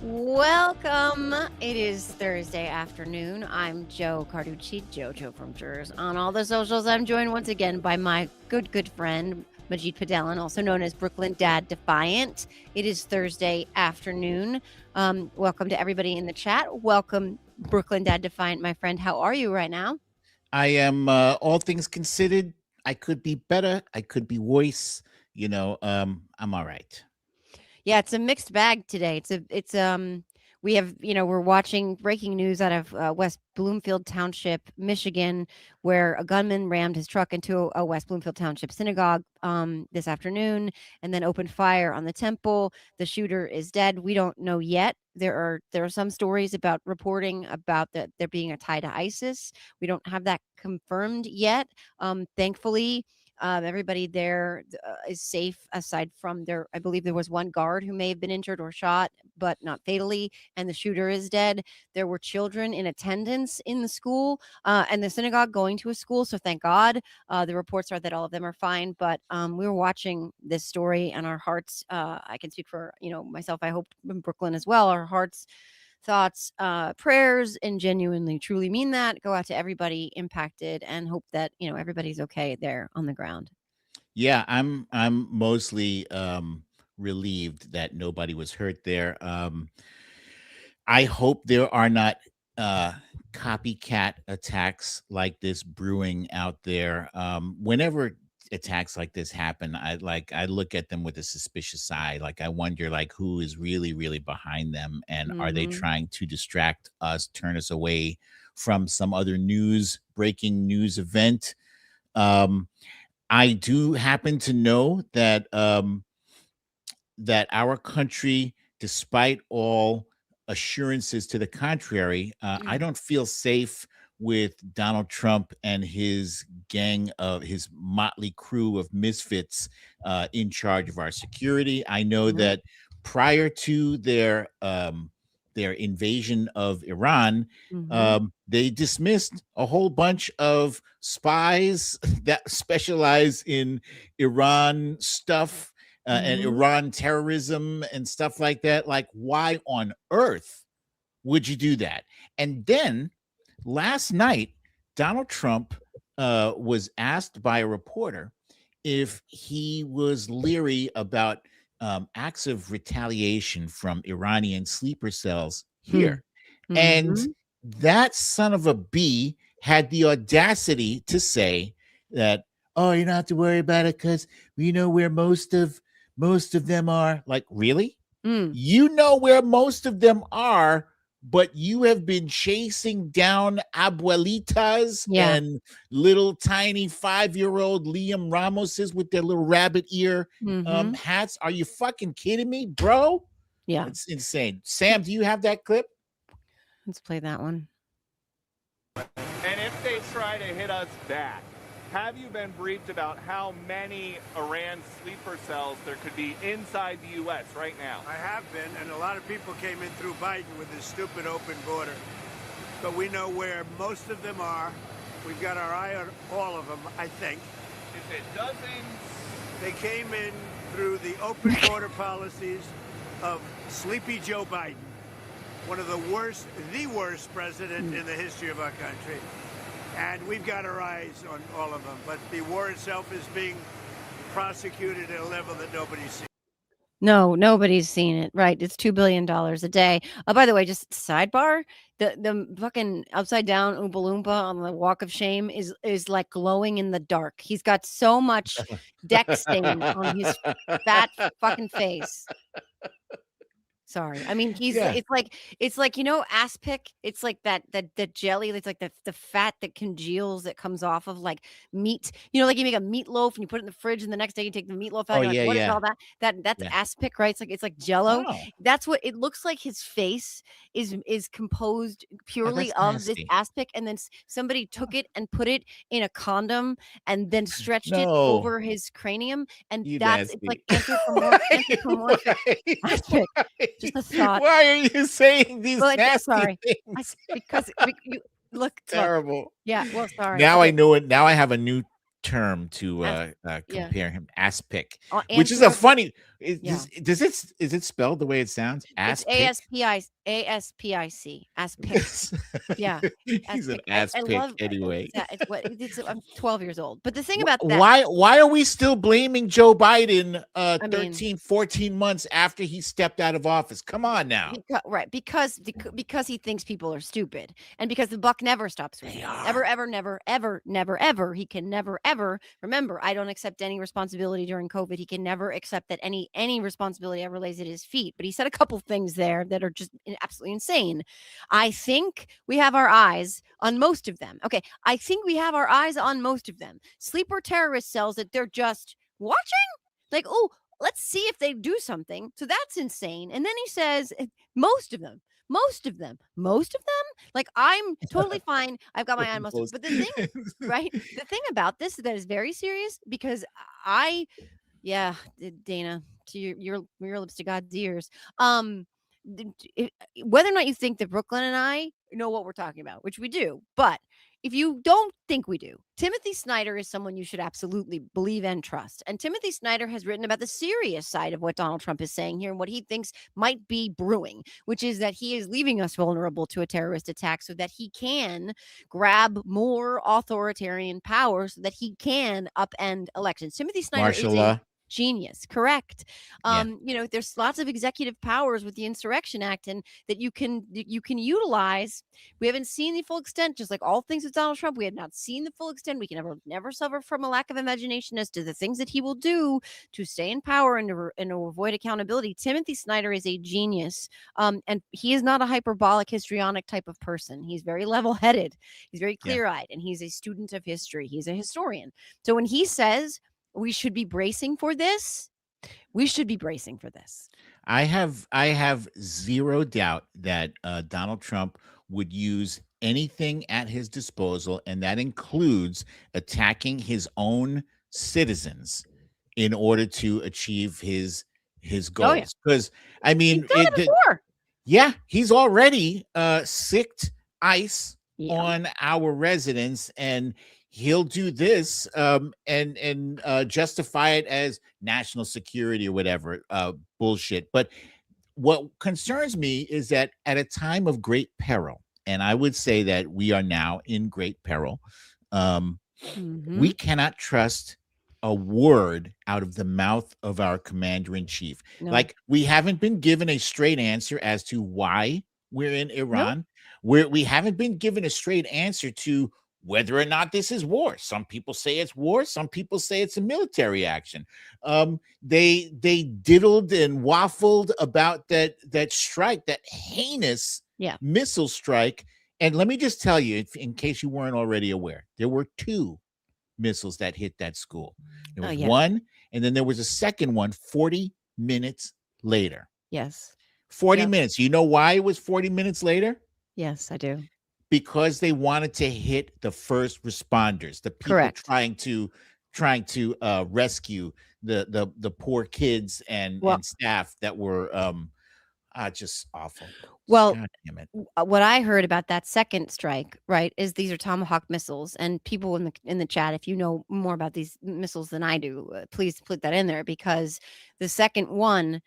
Welcome. It is Thursday afternoon. I'm Joe Carducci, JoJo from Jurors on all the socials. I'm joined once again by my good friend, Majid Padelin, also known as Brooklyn Dad Defiant. It is Thursday afternoon. Welcome to everybody in the chat. Welcome, Brooklyn Dad Defiant, my friend. How are you right now? I am, all things considered, I could be better. I could be worse. I'm all right. Yeah, it's a mixed bag today. We have, we're watching breaking news out of West Bloomfield Township, Michigan, where a gunman rammed his truck into a West Bloomfield Township synagogue this afternoon and then opened fire on the temple. The shooter is dead. We don't know yet. There are some stories about reporting about that there being a tie to ISIS. We don't have that confirmed yet. Thankfully, everybody there is safe aside from there. I believe there was one guard who may have been injured or shot, but not fatally, and the shooter is dead. There were children in attendance in the school and the synagogue going to a school, so thank God. The reports are that all of them are fine, but we were watching this story and our hearts, I can speak for, myself, I hope in Brooklyn as well, our hearts, thoughts, prayers, and genuinely truly mean that go out to everybody impacted and hope that everybody's okay there on the ground. Yeah, I'm mostly relieved that nobody was hurt there. I hope there are not uh copycat attacks like this brewing out there. Whenever attacks like this happen, I look at them with a suspicious eye. Like I wonder like who is really behind them, and are they Hmm. trying to distract us, turn us away from some other breaking news event. um I do happen to know that our country, despite all assurances to the contrary, I don't feel safe with Donald Trump and his his motley crew of misfits in charge of our security. I know Right. that prior to their invasion of Iran, Hmm. they dismissed a whole bunch of spies that specialize in Iran stuff, and Hmm. Iran terrorism and stuff like that. Like, why on earth would you do that? And then last night, Donald Trump was asked by a reporter if he was leery about acts of retaliation from Iranian sleeper cells here. And Hmm. that son of a bee had the audacity to say that, oh, you don't have to worry about it because we know where most of them are. Like, really? Mm. You know where most of them are, but you have been chasing down abuelitas Yeah. and little tiny 5-year-old Liam Ramoses with their little rabbit ear Hmm. hats. Are you fucking kidding me, bro? Yeah. It's insane. Sam, do you have that clip? Let's play that one. And if they try to hit us back, have you been briefed about how many Iran sleeper cells there could be inside the U.S. right now? I have been, and a lot of people came in through Biden with this stupid open border. But we know where most of them are. We've got our eye on all of them, I think. Is it dozens? They came in through the open border policies of Sleepy Joe Biden, one of the worst president in the history of our country. And we've got our eyes on all of them. But the war itself is being prosecuted at a level that nobody's seen. No, nobody's seen it. Right. It's $2 billion a day. By the way, just sidebar, the fucking upside down Oompa Loompa on the walk of shame is like glowing in the dark. He's got so much deck stain on his fat fucking face. Sorry. I mean, Yeah. it's like, aspic. It's like that jelly. It's like the fat that congeals that comes off of like meat. Like you make a meatloaf and you put it in the fridge and the next day you take the meatloaf out and Oh, you're like, yeah, what is yeah, all that? That's yeah. aspic, right? It's like jello. Oh, That's what it looks like. His face is composed oh, purely that's of this nasty. aspic, and then somebody Oh, took it and put it in a condom and then stretched it no, over his cranium, and you it's like nasty. anthropomorphic Why? aspic. Just a thought. Why are you saying these Well, nasty sorry. things? Because you look, Terrible. yeah, well, sorry. Now I Okay. know it. Now I have a new term to Yeah. compare him. Aspic, Oh, which is a anthro funny. Yeah. Is it spelled the way it sounds? It's Aspic. ASPIC, aspic. Yeah, He's an aspic. I aspic love anyway. I'm 12 years old. But the thing about that, Why are we still blaming Joe Biden I mean, 13, 14 months after he stepped out of office? Come on now. right, because he thinks people are stupid, and because the buck never stops with They him. are. Ever, never, ever, never, ever. He can never, ever remember. I don't accept any responsibility during COVID. He can never accept that any responsibility ever lays at his feet. But he said a couple things there that are just absolutely insane. I think we have our eyes on most of them. Okay, I think we have our eyes on most of them. Sleeper terrorist cells that they're just watching, like, oh, let's see if they do something. So that's insane. And then he says, most of them. Like, I'm totally fine. I've got my eye on most of them. But the thing, right? The thing about this that is very serious, because Dana, to your lips to God's ears. Whether or not you think that Brooklyn and I know what we're talking about, which we do, but if you don't think we do, Timothy Snyder is someone you should absolutely believe and trust. And Timothy Snyder has written about the serious side of what Donald Trump is saying here and what he thinks might be brewing, which is that he is leaving us vulnerable to a terrorist attack so that he can grab more authoritarian power so that he can upend elections. Timothy Snyder Martial is law. a genius, correct? Yeah. There's lots of executive powers with the Insurrection Act, and that you can utilize. We haven't seen the full extent, just like all things with Donald Trump. We have not seen the full extent. We can never suffer from a lack of imagination as to the things that he will do to stay in power and to avoid accountability. Timothy Snyder is a genius, and he is not a hyperbolic, histrionic type of person. He's very level-headed. He's very clear-eyed, and he's a student of history. He's a historian. So when he says we should be bracing for this, we should be bracing for this. I have zero doubt that Donald Trump would use anything at his disposal, and that includes attacking his own citizens in order to achieve his goals. Because I mean, He's done it before. He's already sicked ICE Yeah. on our residents, and he'll do this and justify it as national security or whatever bullshit. But what concerns me is that at a time of great peril, and I would say that we are now in great peril, we cannot trust a word out of the mouth of our commander-in-chief. No. Like, we haven't been given a straight answer as to why we're in Iran. We haven't been given a straight answer to whether or not this is war. Some people say it's war. Some people say it's a military action. They diddled and waffled about that strike, that heinous missile strike. And let me just tell you, in case you weren't already aware, there were 2 missiles that hit that school. There was one, and then there was a second one 40 minutes later. Yes. 40 minutes. You know why it was 40 minutes later? Yes, I do. Because they wanted to hit the first responders, the people trying to rescue the poor kids and staff that were just awful. Well, God damn it. What I heard about that second strike, right, is these are Tomahawk missiles, and people in the chat, if you know more about these missiles than I do, please put that in there, because the second one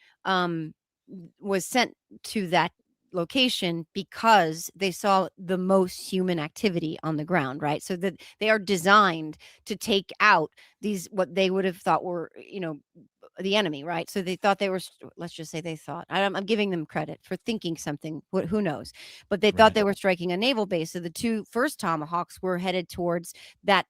was sent to that location because they saw the most human activity on the ground, right? So that they are designed to take out these, what they would have thought were, the enemy, right? So they thought they were, let's just say they thought, I'm giving them credit for thinking something, who knows, but they thought they were striking a naval base. So the 2 first Tomahawks were headed towards that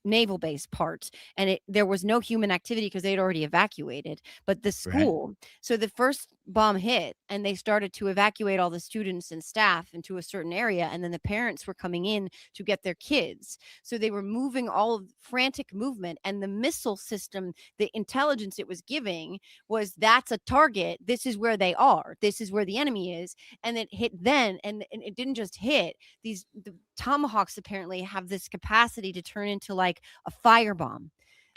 naval base part, and there was no human activity because they'd already evacuated. But the school, so the first bomb hit and they started to evacuate all the students and staff into a certain area, and then the parents were coming in to get their kids, so they were moving, all of frantic movement, and the missile system, the intelligence it was giving was, that's a target, this is where they are, this is where the enemy is. And it hit then, and it didn't just hit. The Tomahawks apparently have this capacity to turn into like a firebomb,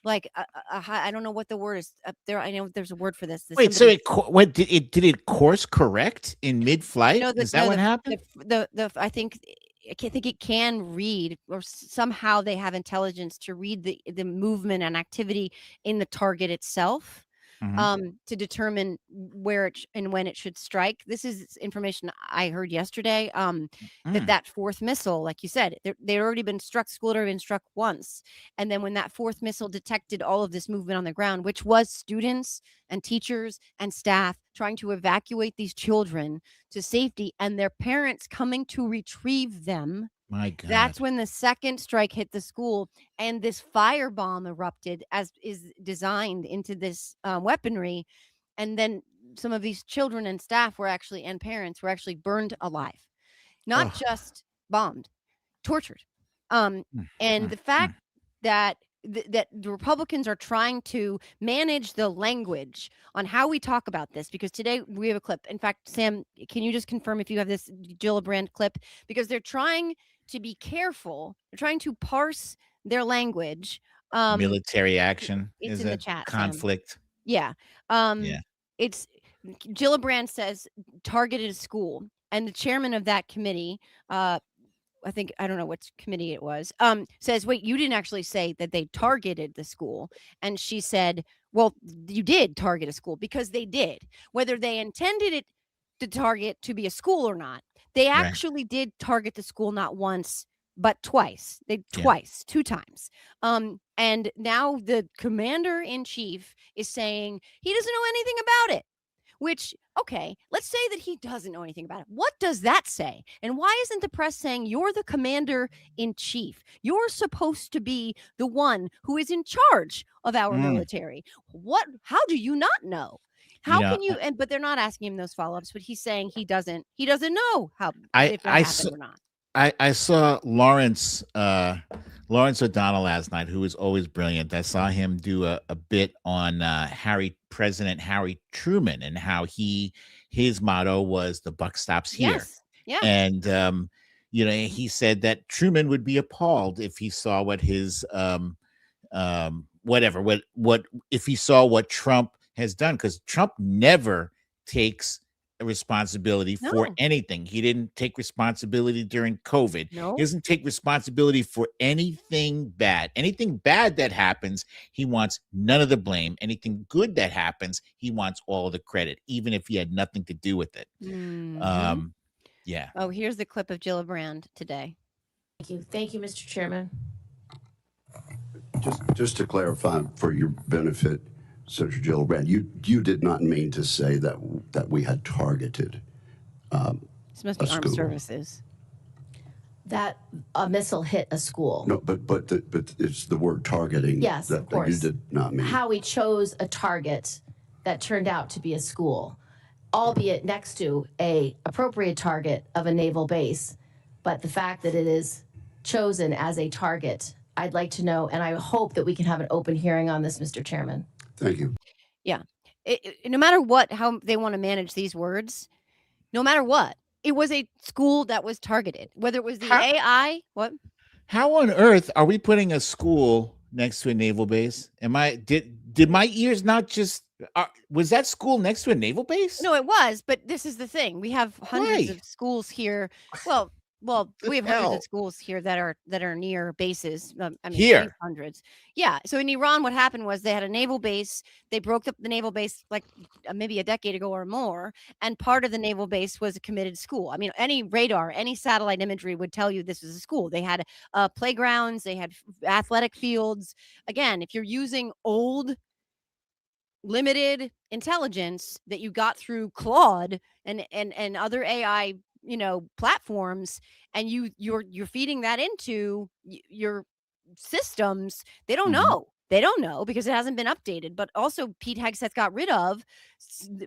like I don't know what the word is up there. I know there's a word for this. Wait, so did it course correct in mid-flight? Is that what happened? I think think it can read, or somehow they have intelligence to read the movement and activity in the target itself. To determine where it and when it should strike. This is information I heard yesterday. That fourth missile, like you said, they'd already been struck. School had already been struck once, and then when that fourth missile detected all of this movement on the ground, which was students and teachers and staff trying to evacuate these children to safety, and their parents coming to retrieve them. My God. That's when the second strike hit the school, and this firebomb erupted, as is designed into this weaponry. And then some of these children and staff and parents were actually burned alive, not just bombed, tortured. And the fact that that the Republicans are trying to manage the language on how we talk about this, because today we have a clip. In fact, Sam, can you just confirm if you have this Gillibrand clip? Because they're trying to be careful. They're trying to parse their language. Military action it's is in the a chat, conflict. Sam. Yeah. It's Gillibrand says targeted a school, and the chairman of that committee, I don't know what committee it was, says, wait, you didn't actually say that they targeted the school. And she said, well, you did target a school, because they did. Whether they intended it to target to be a school or not, they actually did target the school not once, but twice. Two times. And now the commander in chief is saying he doesn't know anything about it. Which, okay, let's say that he doesn't know anything about it. What does that say? And why isn't the press saying you're the commander in chief? You're supposed to be the one who is in charge of our military. How do you not know? How can you? But they're not asking him those follow-ups. But he's saying he doesn't know how if that happened or not. I saw Lawrence O'Donnell last night, who is always brilliant. I saw him do a bit on President Harry Truman, and how his motto was "the buck stops here." Yes. Yeah. And he said that Truman would be appalled if he saw what his if he saw what Trump has done, because Trump never takes responsibility for anything. He didn't take responsibility during COVID. No. He doesn't take responsibility for anything bad. Anything bad that happens, he wants none of the blame. Anything good that happens, he wants all the credit, even if he had nothing to do with it. Yeah. Oh, here's the clip of Gillibrand today. Thank you, Mr. Chairman. Just to clarify, for your benefit, Senator Gillibrand, you did not mean to say that we had targeted this must be armed services. That a missile hit a school. No, but it's the word targeting. Yes, that, of course. That you did not mean. How we chose a target that turned out to be a school, albeit next to a appropriate target of a naval base, but the fact that it is chosen as a target, I'd like to know, and I hope that we can have an open hearing on this, Mr. Chairman. Thank you. Yeah. No matter how they want to manage these words, no matter what, it was a school that was targeted, whether it was the AI. What? How on earth are we putting a school next to a naval base? Did my ears not just, was that school next to a naval base? No, it was. But this is the thing. We have hundreds of schools here. Well, we have hundreds of schools here that are near bases. Here, hundreds. Yeah. So in Iran, what happened was they had a naval base. They broke up the naval base like maybe a decade ago or more, and part of the naval base was a committed school. I mean, any radar, any satellite imagery would tell you this was a school. They had playgrounds. They had athletic fields. Again, if you're using old, limited intelligence that you got through Claude and other AI platforms, and you're feeding that into your systems, they don't know. They don't know because it hasn't been updated. But also, Pete Hegseth got rid of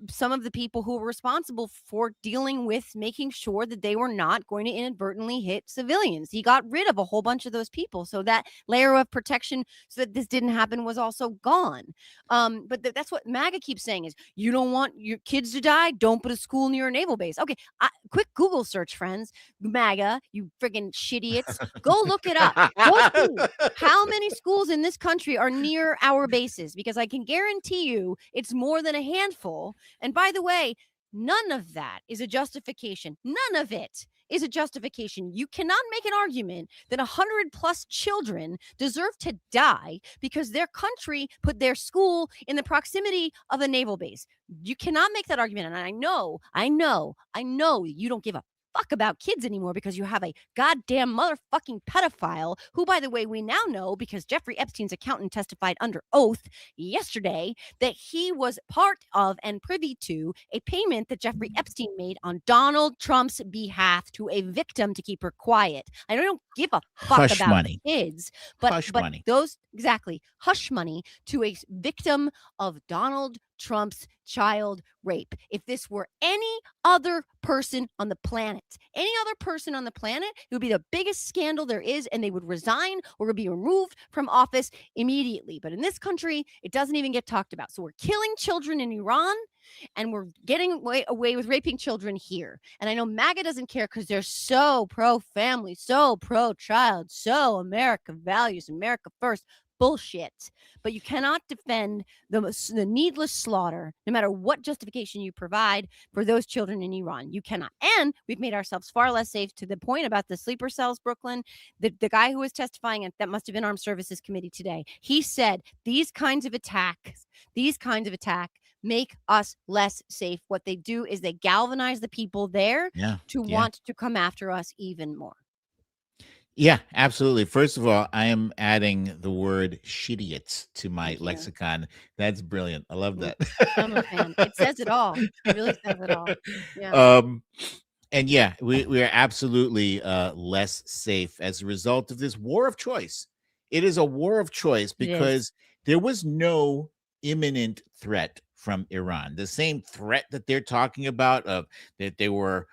some of the people who were responsible for dealing with making sure that they were not going to inadvertently hit civilians. He got rid of a whole bunch of those people. So that layer of protection so that this didn't happen was also gone. But that's what MAGA keeps saying is, you don't want your kids to die? Don't put a school near a naval base. Okay, quick Google search, friends. MAGA, you friggin' shitiots. Go look it up. Go see how many schools in this country are near our bases, because I can guarantee you it's more than a handful. And by the way, none of that is a justification. None of it is a justification. You cannot make an argument that 100+ children deserve to die because their country put their school in the proximity of a naval base. You cannot make that argument. And I know you don't give a fuck about kids anymore because you have a goddamn motherfucking pedophile who, by the way, we now know because Jeffrey Epstein's accountant testified under oath yesterday that he was part of and privy to a payment that Jeffrey Epstein made on Donald Trump's behalf to a victim to keep her quiet. I don't give a fuck Hush about money. kids, but Hush money. those exactly hush money to a victim of Donald Trump's child rape. If this were any other person on the planet, it would be the biggest scandal there is, and they would resign or would be removed from office immediately. But in this country, it doesn't even get talked about. So we're killing children in Iran, and we're getting away with raping children here. And I know MAGA doesn't care because they're so pro-family, so pro-child, so America values, America first. Bullshit. But you cannot defend the needless slaughter, no matter what justification you provide for those children in Iran. You cannot. And we've made ourselves far less safe to the point about the sleeper cells, Brooklyn. The guy who was testifying, and that must have been Armed Services Committee today, he said these kinds of attacks make us less safe. What they do is they galvanize the people there to want to come after us even more. Yeah, absolutely. First of all, I am adding the word shitiots to my lexicon. That's brilliant. I love that. I'm a fan. It says it all. It really says it all. Yeah. And yeah, we are absolutely less safe as a result of this war of choice. It is a war of choice because there was no imminent threat from Iran. The same threat that they're talking about of that they were,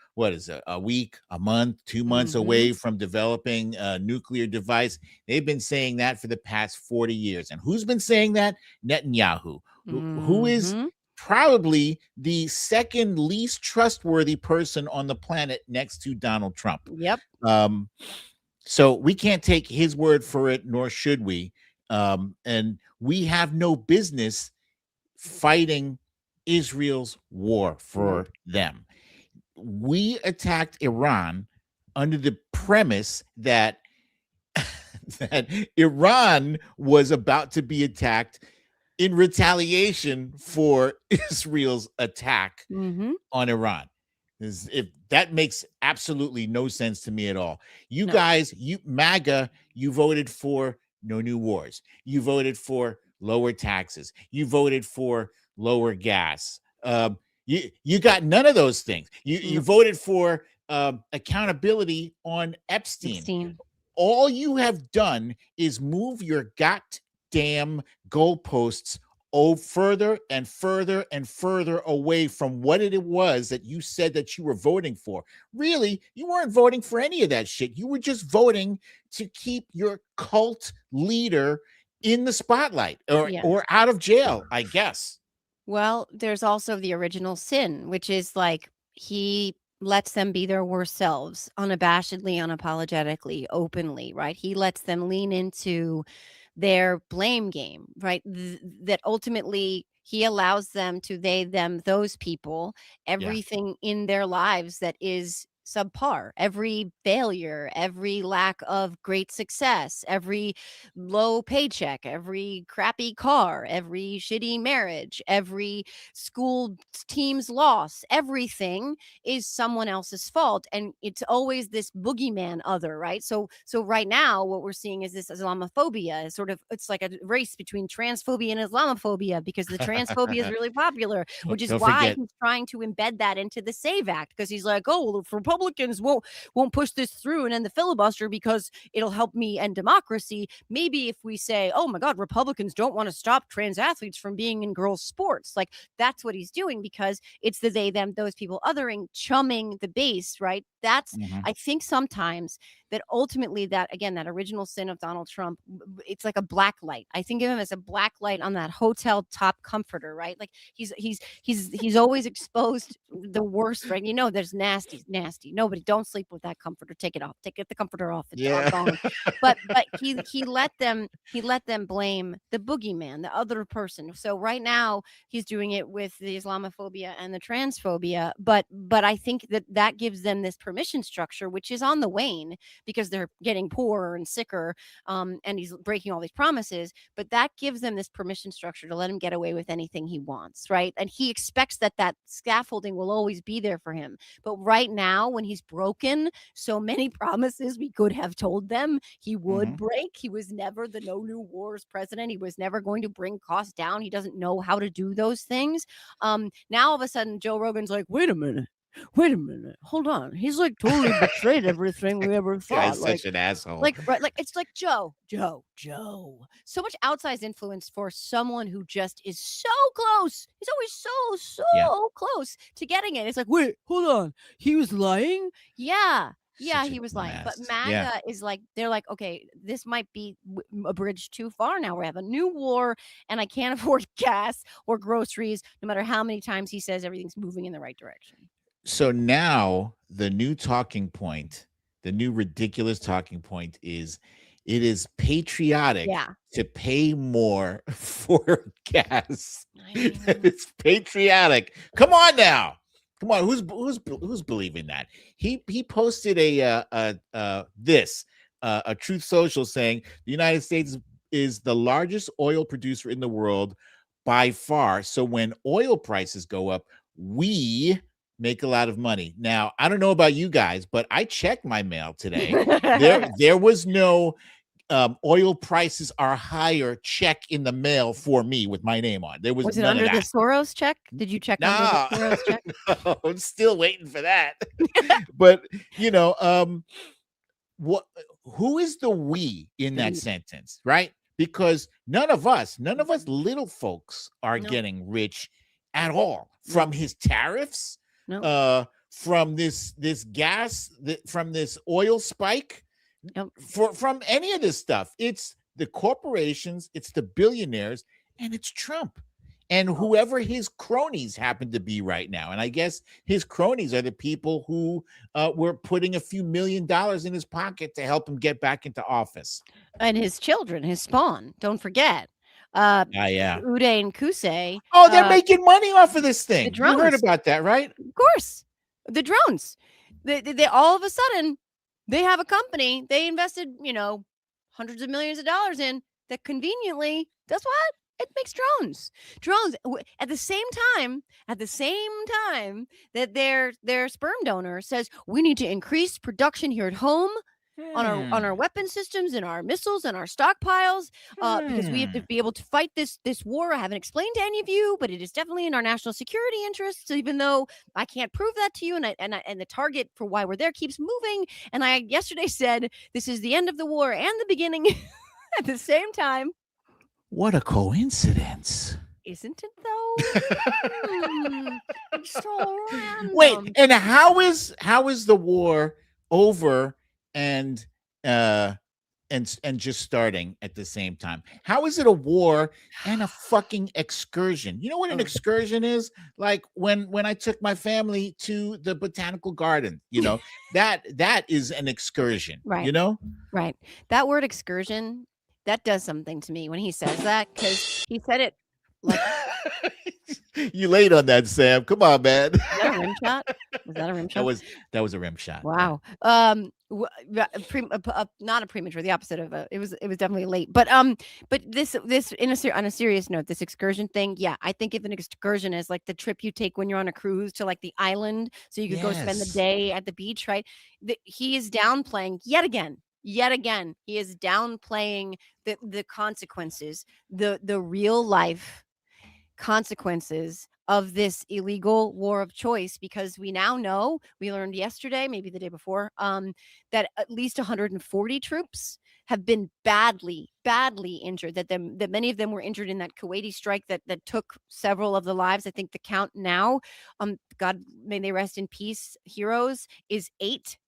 a week, a month, 2 months away from developing a nuclear device. They've been saying that for the past 40 years. And who's been saying that? Netanyahu, who is probably the second least trustworthy person on the planet next to Donald Trump. Yep. So we can't take his word for it, nor should we. And we have no business fighting Israel's war for them. We attacked Iran under the premise that Iran was about to be attacked in retaliation for Israel's attack on Iran. If that makes absolutely no sense to me at all. You guys, MAGA, you voted for no new wars. You voted for lower taxes. You voted for lower gas. You got none of those things. You voted for accountability on Epstein. All you have done is move your goddamn goalposts further and further and further away from what it was that you said that you were voting for. Really, you weren't voting for any of that shit. You were just voting to keep your cult leader in the spotlight or out of jail, I guess. Well, there's also the original sin, which is like he lets them be their worst selves, unabashedly, unapologetically, openly, right? He lets them lean into their blame game, right? That ultimately he allows them to they, them, those people, everything in their lives that is subpar, every failure, every lack of great success, every low paycheck, every crappy car, every shitty marriage, every school team's loss, everything is someone else's fault. And it's always this boogeyman other, right? So right now what we're seeing is this Islamophobia is sort of, it's like a race between transphobia and Islamophobia because the transphobia is really popular, which is why he's trying to embed that into the SAVE Act, because he's like, oh, well, if Republicans won't push this through and end the filibuster because it'll help me end democracy. Maybe if we say, oh my God, Republicans don't want to stop trans athletes from being in girls' sports, like that's what he's doing because it's the they, them, those people othering, chumming the base, right? That's, I think sometimes that ultimately that, again, that original sin of Donald Trump, it's like a black light. I think of him as a black light on that hotel top comforter, right? Like he's always exposed the worst, right? You know, there's nasty guarantee. Nobody, don't sleep with that comforter. Take it off. Get the comforter off. It's Yeah. gone. But he let them blame the boogeyman, the other person. So right now he's doing it with the Islamophobia and the transphobia. But I think that gives them this permission structure, which is on the wane because they're getting poorer and sicker, and he's breaking all these promises. But that gives them this permission structure to let him get away with anything he wants, right? And he expects that scaffolding will always be there for him. But right now, when he's broken so many promises we could have told them he would break, he was never the no new wars president. He was never going to bring costs down. He doesn't know how to do those things. Now all of a sudden, Joe Rogan's like, wait a minute, hold on. He's like totally betrayed everything we ever thought. Guy's Like, such an asshole. like, right, like it's like Joe. So much outsized influence for someone who just is so close. He's always so Yeah. close to getting it. It's like, wait, hold on. He was lying? Yeah. Yeah, Such he a was lying. But mess. MAGA Yeah. is like, they're like, okay, this might be a bridge too far now. We have a new war and I can't afford gas or groceries, no matter how many times he says everything's moving in the right direction. So now the new talking point, the new ridiculous talking point is it is patriotic Yeah. to pay more for gas. I mean, It's patriotic. Come on now. Come on. Who's believing that? He posted a Truth Social saying the United States is the largest oil producer in the world by far. So when oil prices go up, we make a lot of money. Now, I don't know about you guys, but I checked my mail today. There was no oil prices are higher check in the mail for me with my name on. There was it none under of the that. Soros check? Did you check under Nah. the Soros check? No, I'm still waiting for that. But who is the we in that sentence, right? Because none of us little folks are No. getting rich at all from his tariffs, No. from this gas, from this oil spike, Yep. from any of this stuff. It's the corporations, it's the billionaires, and it's Trump. And whoever his cronies happen to be right now. And I guess his cronies are the people who were putting a few $1 million in his pocket to help him get back into office. And his children, his spawn, don't forget. Yeah. Uday and Kusei. Oh, they're making money off of this thing. the You heard drones. about that, right? Of course. The drones. They all of a sudden, they have a company they invested, hundreds of millions of dollars in that conveniently, that's what? It makes drones. At the same time that their sperm donor says we need to increase production here at home on our weapon systems and our missiles and our stockpiles, because we have to be able to fight this war. I haven't explained to any of you, but it is definitely in our national security interests, even though I can't prove that to you. And the target for why we're there keeps moving. And I yesterday said this is the end of the war and the beginning at the same time. What a coincidence. Isn't it though? It's so random. Wait, and how is the war over and just starting at the same time? How is it a war and a fucking excursion? You know what an excursion is? Like when I took my family to the botanical garden, that is an excursion, Right. Right. That word excursion, that does something to me when he says that, because he said it like You late on that, Sam. Come on, man. Was that a rim shot? Was that a rim shot? That was a rim shot. Wow. Not a premature, the opposite of it was definitely late. But this on a serious note, this excursion thing, yeah, I think if an excursion is like the trip you take when you're on a cruise to like the island, so you could go spend the Yes. day at the beach, right? He is downplaying yet again. He is downplaying the consequences, the real life consequences of this illegal war of choice, because we now know, we learned yesterday, maybe the day before, that at least 140 troops have been badly injured, that many of them were injured in that Kuwaiti strike that took several of the lives. I think the count now, God may they rest in peace, heroes, is 8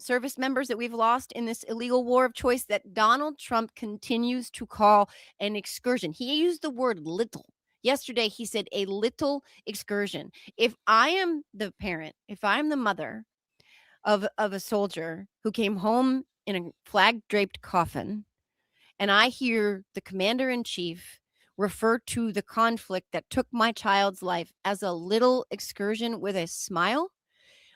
service members that we've lost in this illegal war of choice that Donald Trump continues to call an excursion. He used the word little. Yesterday, he said a little excursion. If I am the parent, if I'm the mother, of a soldier who came home in a flag draped coffin, and I hear the commander in chief refer to the conflict that took my child's life as a little excursion with a smile.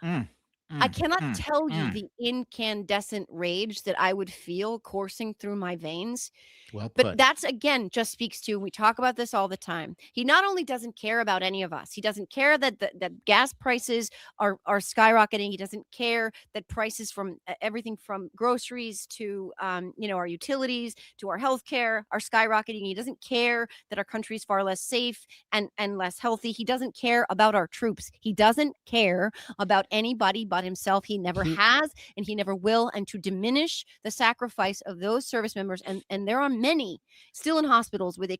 Mm, I mm, cannot mm, tell you mm. the incandescent rage that I would feel coursing through my veins. Well But put. that's again just speaks to, we talk about this all the time. He not only doesn't care about any of us, he doesn't care that that gas prices are skyrocketing. He doesn't care that prices from everything from groceries to our utilities to our healthcare are skyrocketing. He doesn't care that our country is far less safe and less healthy. He doesn't care about our troops. He doesn't care about anybody but himself. He never He has, and he never will. And to diminish the sacrifice of those service members, and there are many still in hospitals with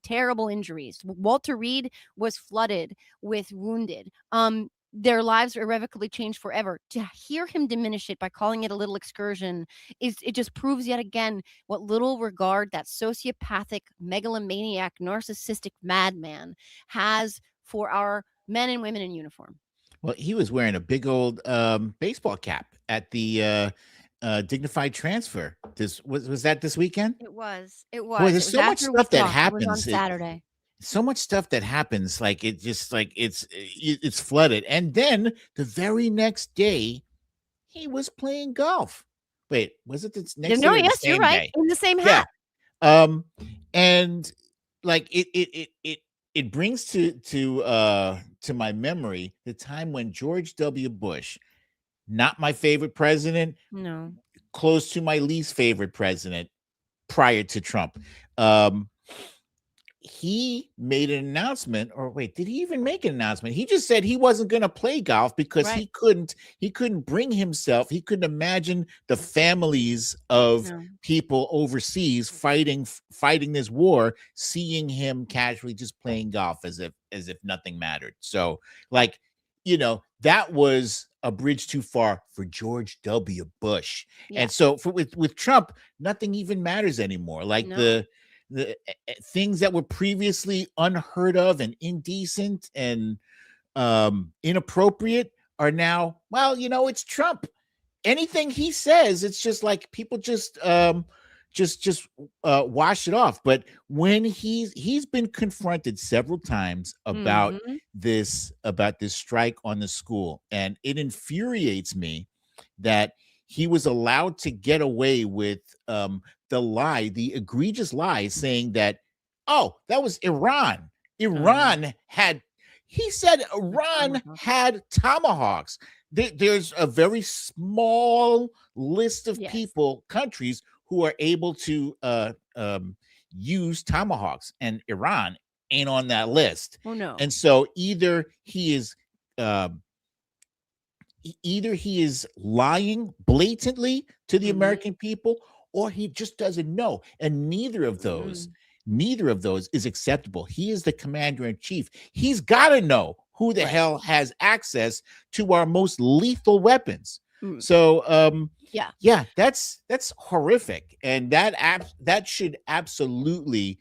terrible injuries. Walter Reed was flooded with wounded. Their lives are irrevocably changed forever. To hear him diminish it by calling it a little excursion it just proves yet again what little regard that sociopathic, megalomaniac, narcissistic madman has for our men and women in uniform. Well, he was wearing a big old baseball cap at the dignified transfer. This was that this weekend? It was. Boy, It there's was so much after we stuff that talked. It was on happens. Saturday. So much stuff that happens. Like it just like it's flooded, and then the very next day, he was playing golf. Wait, was it the next day No, or the yes, you're same right. day? In the same Yeah. hat. And like it brings to my memory the time when George W. Bush, not my favorite president, No. close to my least favorite president prior to Trump. He made an announcement, or wait, did he even make an announcement? He just said he wasn't going to play golf because Right. he couldn't bring himself, he couldn't imagine the families of No. people overseas fighting this war, seeing him casually just playing golf as if nothing mattered. So like, that was a bridge too far for George W. Bush. Yeah. And so with Trump, nothing even matters anymore. Like No. the things that were previously unheard of and indecent and inappropriate are now, well, it's Trump. Anything he says, it's just like people just wash it off. But when he's been confronted several times about Mhm. this strike on the school, and it infuriates me that he was allowed to get away with the egregious lie, saying that, oh, that was Iran. He said Iran Tomahawk. had tomahawks. There's a very small list of Yes. countries who are able to use tomahawks, and Iran ain't on that list. Oh no. And so either he is lying blatantly to the Mhm. American people, or he just doesn't know. And neither of those is acceptable. He is the commander in chief. He's got to know who the Right. hell has access to our most lethal weapons. Mm. So Yeah. that's horrific, and that should absolutely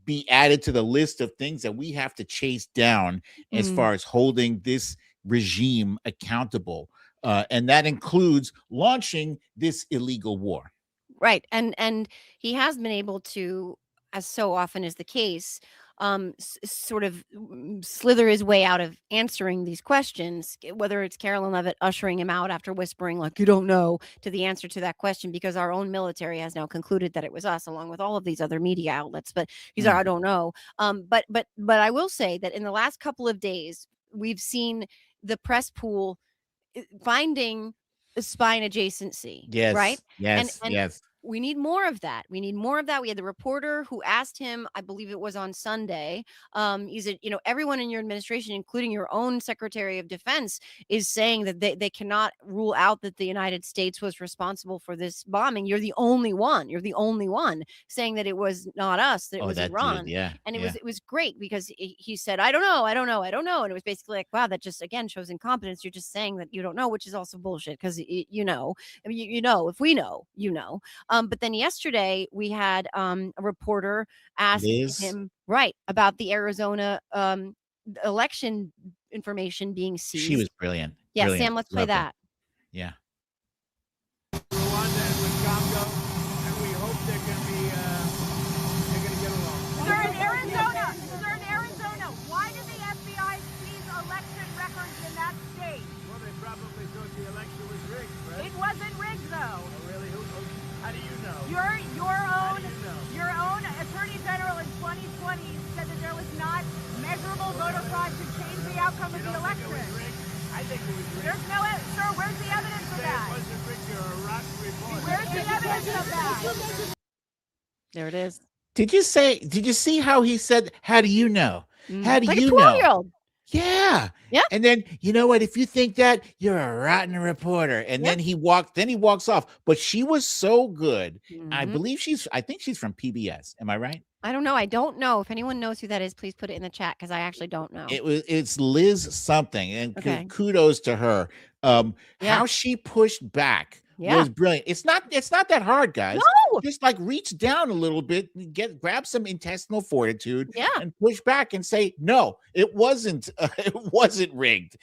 be added to the list of things that we have to chase down as Mm. far as holding this regime accountable, and that includes launching this illegal war. Right. And he has been able to, as so often is the case, sort of slither his way out of answering these questions, whether it's Carolyn Levitt ushering him out after whispering, like, you don't know, to the answer to that question, because our own military has now concluded that it was us, along with all of these other media outlets. But he's like, I don't know. But I will say that in the last couple of days, we've seen the press pool finding the spine adjacency, right? Yes. We need more of that. We had the reporter who asked him, I believe it was on Sunday, he said, everyone in your administration, including your own Secretary of Defense, is saying that they cannot rule out that the United States was responsible for this bombing. You're the only one saying that it was not us, that it was that Iran. dude, yeah. And it was great, because he said, I don't know. And it was basically like, wow, that just again shows incompetence. You're just saying that you don't know, which is also bullshit, because I mean, if we know, but then yesterday we had a reporter ask him about the Arizona election information being seized. She was brilliant. Yeah, Brilliant. Sam, let's play Loved her. that. Yeah. Rwanda and with Congo, and we hope they're going to get along. Sir, in Arizona, why did the FBI seize election records in that state? Well, they probably thought the election was rigged, right? It wasn't rigged, though. Oh, really? How do you know? Your own Attorney General in 2020 said that there was not measurable voter fraud to change the outcome of the election. I think it was rigged. There's no, sir. Where's the evidence of Say that? it wasn't rigged. You're a rotten reporter. Where's the evidence of that? There it is. Did you see how he said, how do you know? How do Like you a know? 12-year-old. Yeah. Yeah. And then, you know what? If you think that, you're a rotten reporter. And then he walks off. But she was so good. I think she's from PBS. Am I right? I don't know. I don't know. If anyone knows who that is, please put it in the chat because I actually don't know. It's Liz something. And Okay. kudos to her. How she pushed back was brilliant. It's not that hard, guys. No. Just like reach down a little bit, grab some intestinal fortitude, Yeah. and push back and say, no, it wasn't rigged.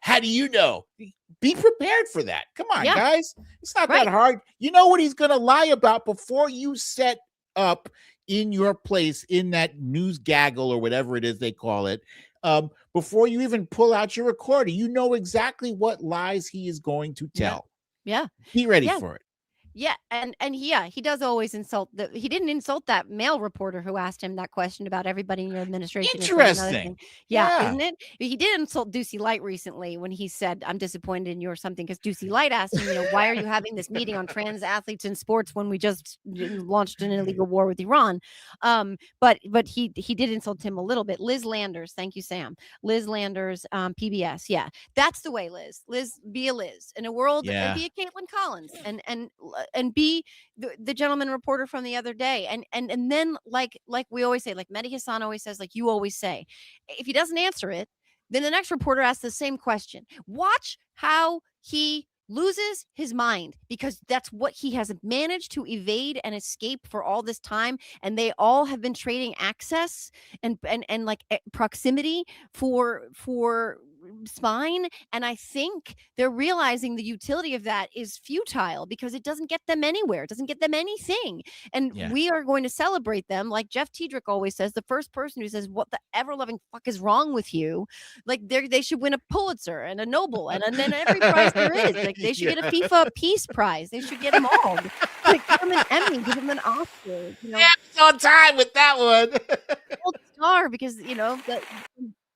How do you know? Be prepared for that. Come on, guys. It's not that hard. You know what he's gonna lie about before you set up in your place in that news gaggle or whatever it is they call it. Before you even pull out your recorder, you know exactly what lies he is going to tell. Yeah. Be ready for it. Yeah, and he does always insult he didn't insult that male reporter who asked him that question about everybody in your administration. Interesting. Yeah, isn't it? He did insult Ducey Light recently when he said, "I'm disappointed in you" or something, because Ducey Light asked him, why are you having this meeting on trans athletes in sports when we just launched an illegal war with Iran? But he did insult him a little bit. Liz Landers, thank you, Sam. Liz Landers, PBS. Yeah, that's the way, Liz. Liz, be a Liz in a world. Be a Caitlin Collins, and be the gentleman reporter from the other day, and then like we always say, like Mehdi Hassan always says, like you always say, if he doesn't answer it, then the next reporter asks the same question. Watch how he loses his mind, because that's what he has managed to evade and escape for all this time, and they all have been trading access and like proximity for spine, and I think they're realizing the utility of that is futile because it doesn't get them anywhere. It doesn't get them anything, and we are going to celebrate them, like Jeff Tiedrick always says. The first person who says, "What the ever-loving fuck is wrong with you?" Like they should win a Pulitzer and a Nobel and then every prize there is. Like they should get a FIFA Peace Prize. They should get them all. Like, give them an Emmy, give them an Oscar. It's on time with that one. Gold star, because the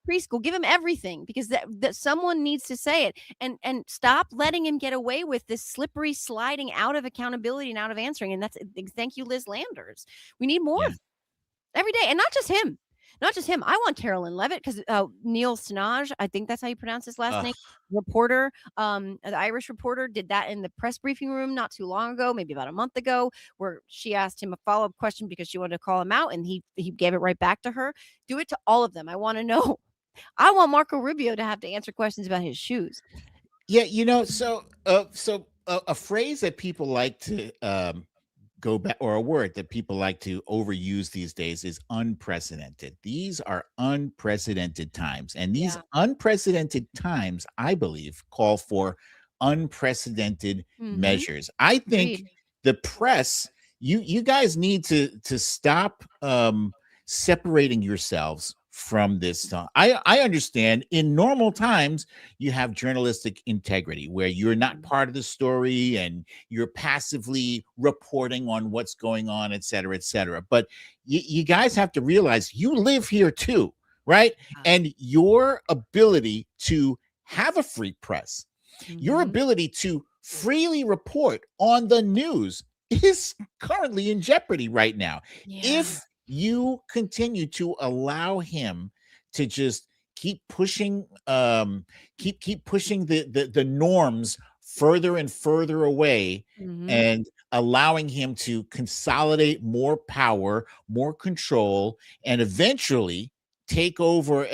preschool, give him everything, because that someone needs to say it, and stop letting him get away with this slippery sliding out of accountability and out of answering. And that's, thank you, Liz Landers. We need more of every day, and not just him. I want Carolyn Levitt, because Neil Stenage, I think that's how you pronounce his last name, reporter, the Irish reporter, did that in the press briefing room not too long ago, maybe about a month ago, where she asked him a follow-up question because she wanted to call him out, and he gave it right back to her. Do it to all of them. I want to know. I want Marco Rubio to have to answer questions about his shoes. Yeah, so a phrase that people like to go back, or a word that people like to overuse these days, is unprecedented. These are unprecedented times, and these unprecedented times, I believe, call for unprecedented measures. I think the press, you guys need to stop separating yourselves from this. I understand in normal times you have journalistic integrity where you're not part of the story and you're passively reporting on what's going on, et cetera, but you guys have to realize you live here too, right? And your ability to have a free press, your ability to freely report on the news is currently in jeopardy right now. If you continue to allow him to just keep pushing the norms further and further away, and allowing him to consolidate more power, more control, and eventually take over,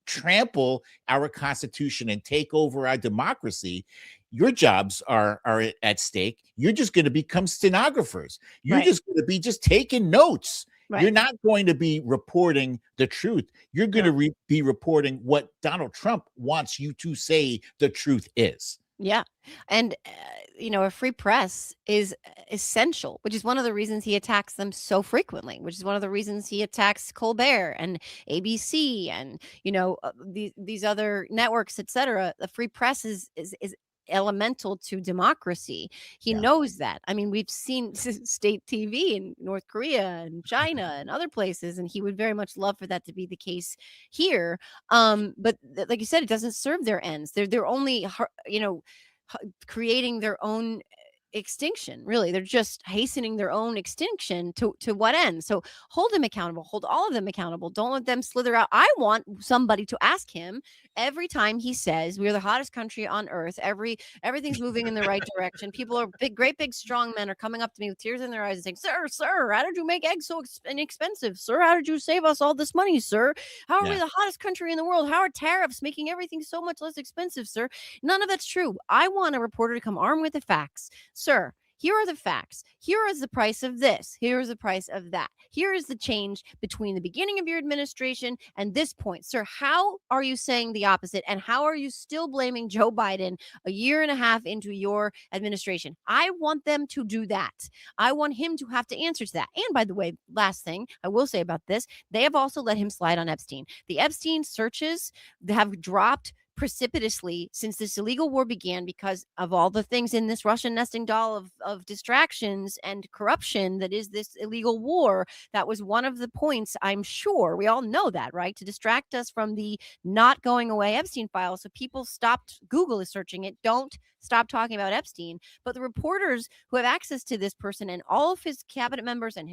trample our Constitution and take over our democracy, your jobs are at stake. You're just going to become stenographers. You're just going to be just taking notes. You're not going to be reporting the truth. You're going to be reporting what Donald Trump wants you to say the truth is. Yeah. And, a free press is essential, which is one of the reasons he attacks them so frequently, which is one of the reasons he attacks Colbert and ABC and, these other networks, et cetera. The free press is elemental to democracy. He Yeah. knows that. I mean, we've seen state TV in North Korea and China and other places, and he would very much love for that to be the case here. But like you said, it doesn't serve their ends. They're only creating their own extinction. Really, they're just hastening their own extinction. To what end? So hold them accountable, hold all of them accountable. Don't let them slither out. I want somebody to ask him every time he says we're the hottest country on earth, everything's moving in the right direction. People are great big strong men are coming up to me with tears in their eyes and saying, sir, how did you make eggs so inexpensive? Sir, how did you save us all this money? Sir, how are we the hottest country in the world? How are tariffs making everything so much less expensive? Sir, none of that's true. I want a reporter to come armed with the facts. Sir, here are the facts. Here is the price of this. Here is the price of that. Here is the change between the beginning of your administration and this point. Sir, how are you saying the opposite? And how are you still blaming Joe Biden a year and a half into your administration? I want them to do that. I want him to have to answer to that. And by the way, last thing I will say about this, they have also let him slide on Epstein. The Epstein searches have dropped precipitously since this illegal war began because of all the things in this Russian nesting doll of distractions and corruption that is this illegal war. That was one of the points, I'm sure. We all know that, right? To distract us from the not going away Epstein files. So people stopped, Google is searching it. Don't stop talking about Epstein. But the reporters who have access to this person and all of his cabinet members and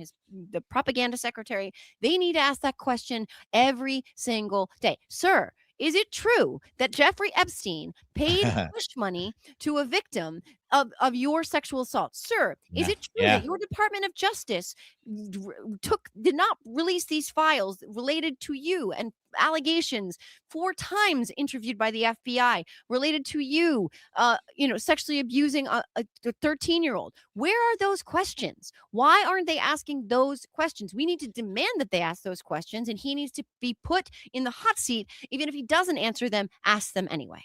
the propaganda secretary, they need to ask that question every single day. Sir, is it true that Jeffrey Epstein paid hush money to a victim of your sexual assault? Sir, is it true that your Department of Justice did not release these files related to you and allegations 4 times interviewed by the FBI related to you, sexually abusing a 13-year-old? Where are those questions? Why aren't they asking those questions? We need to demand that they ask those questions, and he needs to be put in the hot seat. Even if he doesn't answer them, ask them anyway.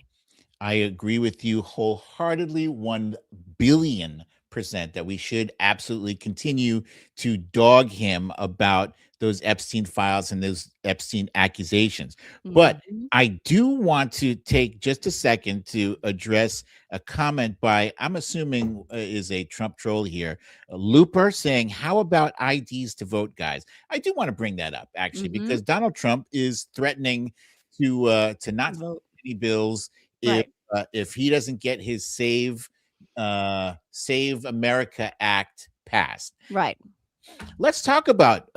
I agree with you wholeheartedly, 1,000,000,000% that we should absolutely continue to dog him about those Epstein files and those Epstein accusations. But I do want to take just a second to address a comment by, I'm assuming is a Trump troll here, Looper, saying, how about IDs to vote, guys? I do want to bring that up, actually, because Donald Trump is threatening to not vote any bills if he doesn't get his Save America Act passed. Right. Let's talk about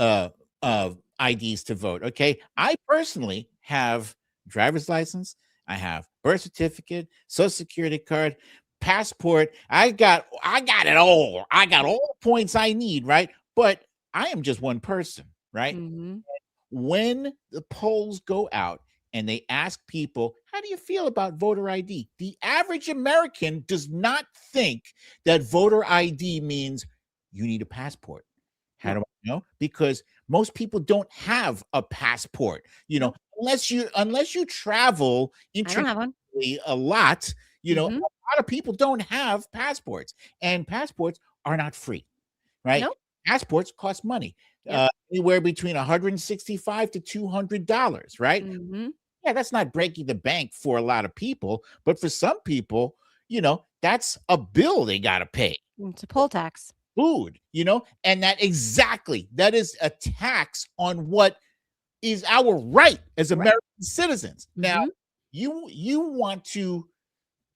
IDs to vote. Okay. I personally have driver's license. I have birth certificate, social security card, passport. I got it all. I got all the points I need. Right. But I am just one person. Right. When the polls go out and they ask people, how do you feel about voter ID? The average American does not think that voter ID means you need a passport. How do I know? Because most people don't have a passport, unless you travel internationally a lot, a lot of people don't have passports, and passports are not free, right? Nope. Passports cost money, anywhere between $165 to $200, right? Yeah, that's not breaking the bank for a lot of people, but for some people, that's a bill they got to pay. It's a poll tax. Food, and that is a tax on what is our right as American citizens. Now, you want to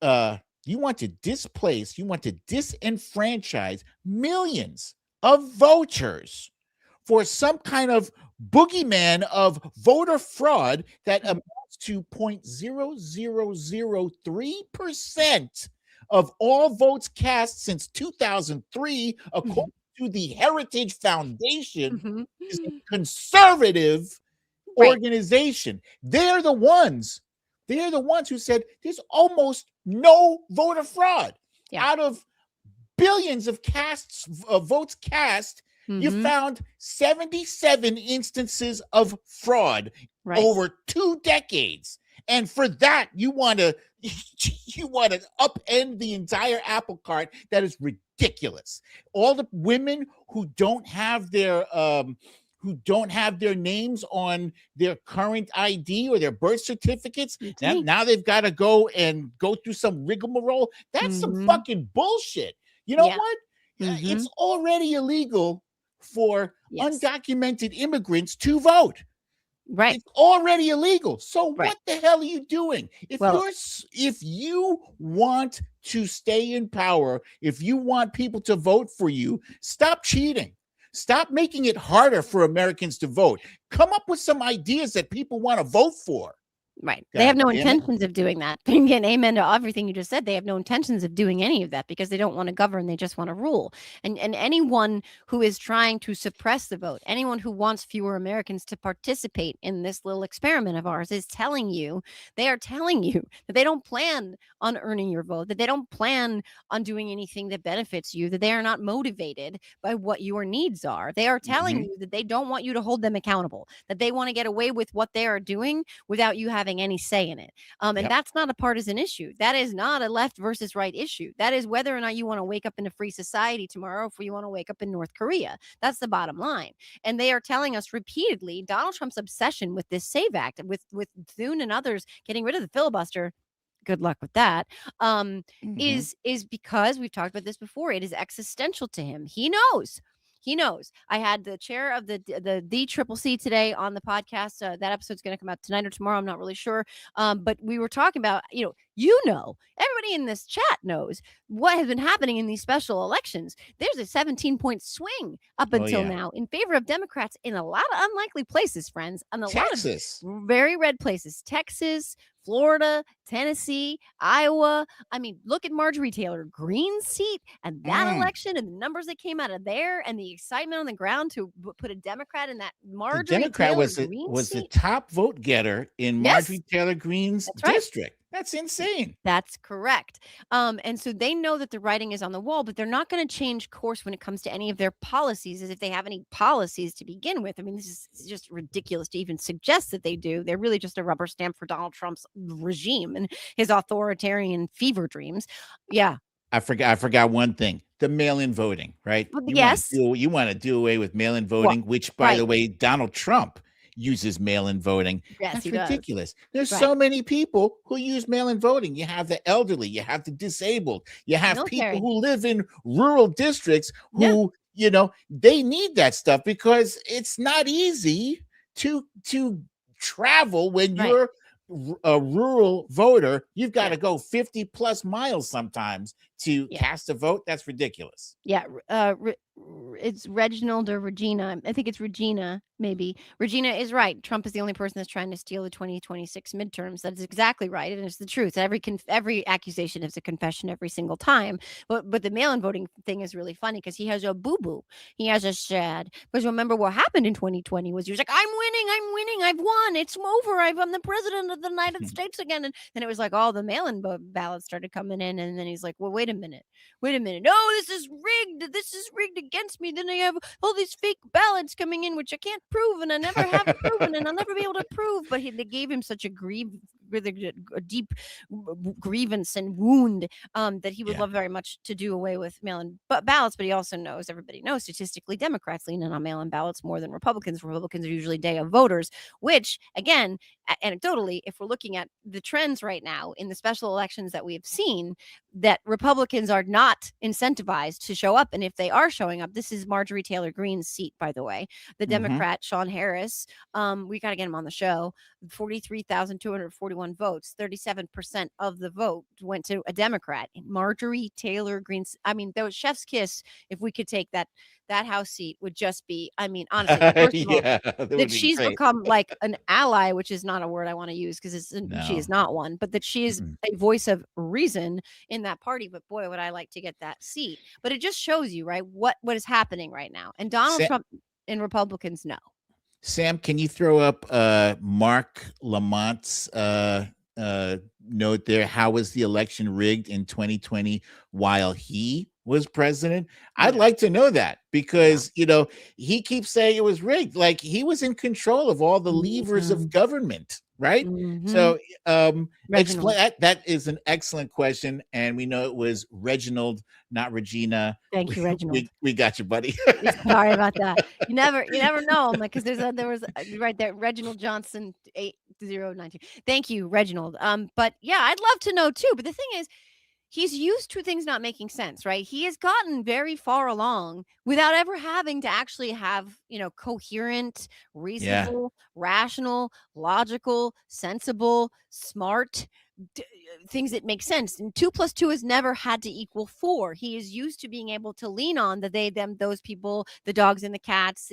disenfranchise millions of voters for some kind of boogeyman of voter fraud that amounts to 0.0003% of all votes cast since 2003, according to the Heritage Foundation, is a conservative organization. They're the ones who said there's almost no voter fraud. Out of billions of votes cast, you found 77 instances of fraud over 2 decades. And for that, you want to, You want to upend the entire apple cart. That is ridiculous. All the women who don't have their names on their current ID or their birth certificates, now they've got to go through some rigmarole. That's some fucking bullshit. You know what? It's already illegal for undocumented immigrants to vote. Right. It's already illegal. So what the hell are you doing? If you want to stay in power, if you want people to vote for you, stop cheating. Stop making it harder for Americans to vote. Come up with some ideas that people want to vote for. Right. They have no intentions of doing that. Again, amen to everything you just said. They have no intentions of doing any of that because they don't want to govern. They just want to rule. And anyone who is trying to suppress the vote, anyone who wants fewer Americans to participate in this little experiment of ours they are telling you that they don't plan on earning your vote, that they don't plan on doing anything that benefits you, that they are not motivated by what your needs are. They are telling you that they don't want you to hold them accountable, that they want to get away with what they are doing without you having any say in it. And that's not a partisan issue. That is not a left versus right issue. That is whether or not you want to wake up in a free society tomorrow, or if you want to wake up in North Korea. That's the bottom line. And they are telling us repeatedly, Donald Trump's obsession with this SAVE Act, with Thune and others getting rid of the filibuster, good luck with that, is because we've talked about this before. It is existential to him. He knows. I had the chair of the CCC today on the podcast. That episode's going to come out tonight or tomorrow. I'm not really sure. But we were talking about, everybody in this chat knows what has been happening in these special elections. There's a 17-point swing up until now in favor of Democrats in a lot of unlikely places, friends. And a lot of very red places. Texas, Florida, Tennessee, Iowa. I mean, look at Marjorie Taylor Greene's seat and that election and the numbers that came out of there and the excitement on the ground to put a Democrat in that Marjorie Democrat Taylor was the top vote getter in Marjorie Taylor Greene's district. That's insane. That's correct. And so they know that the writing is on the wall, but they're not going to change course when it comes to any of their policies, as if they have any policies to begin with. I mean, this is just ridiculous to even suggest that they do. They're really just a rubber stamp for Donald Trump's regime and his authoritarian fever dreams. Yeah. I forgot one thing. The mail-in voting, right? You want to do away with mail-in voting, which, by the way, Donald Trump uses mail-in voting. Yes, that's ridiculous. There's so many people who use mail-in voting. You have the elderly, you have the disabled, you have people who live in rural districts who, they need that stuff because it's not easy to travel when you're a rural voter. You've got to go 50 plus miles sometimes to cast a vote. That's ridiculous. It's Reginald or Regina. I think it's Regina, maybe. Regina is right. Trump is the only person that's trying to steal the 2026 midterms. That is exactly right. And it's the truth. Every accusation is a confession every single time. But the mail-in voting thing is really funny because he has a boo-boo. He has a sad. Because remember what happened in 2020 was he was like, I'm winning, I've won. It's over. I'm the president of the United States again. And then it was like all the mail-in ballots started coming in. And then he's like, well, wait a minute. No, this is rigged against me. Then I have all these fake ballots coming in, which I can't prove, and I never have proven, and I'll never be able to prove. But they gave him such a deep grievance and wound that he would love very much to do away with mail-in ballots. But he also knows, everybody knows, statistically, Democrats lean in on mail-in ballots more than Republicans. Republicans are usually day of voters, which, again, anecdotally, if we're looking at the trends right now in the special elections that we have seen, that Republicans are not incentivized to show up. And if they are showing up, this is Marjorie Taylor Greene's seat, by the way. The Democrat, Sean Harris, we got to get him on the show. 43,241 votes, 37% of the vote went to a Democrat. Marjorie Taylor Greene. I mean, those chef's kiss, if we could take that House seat, would just be, I mean, honestly, first of all, that she's become like an ally, which is not a word I want to use because she is not one, but that she is a voice of reason in that party. But boy, would I like to get that seat. But it just shows you, right, what is happening right now. And Donald Trump and Republicans know. Sam, can you throw up Mark Lamont's note there? How was the election rigged in 2020 while he was president? I'd like to know that because, he keeps saying it was rigged. Like he was in control of all the levers of government. right? Mhm. So Reginald. explain that is an excellent question, and we know it was Reginald, not Regina. Thank you, Reginald. We got you, buddy. Sorry about that. You never know, like, because there was right there, Reginald Johnson 8092. Thank you, Reginald. But yeah, I'd love to know too. But the thing is, he's used to things not making sense, right? He has gotten very far along without ever having to actually have, coherent, Yeah, reasonable, rational, logical, sensible, smart things that make sense. And 2 plus 2 has never had to equal 4. He is used to being able to lean on the they, them, those people, the dogs and the cats,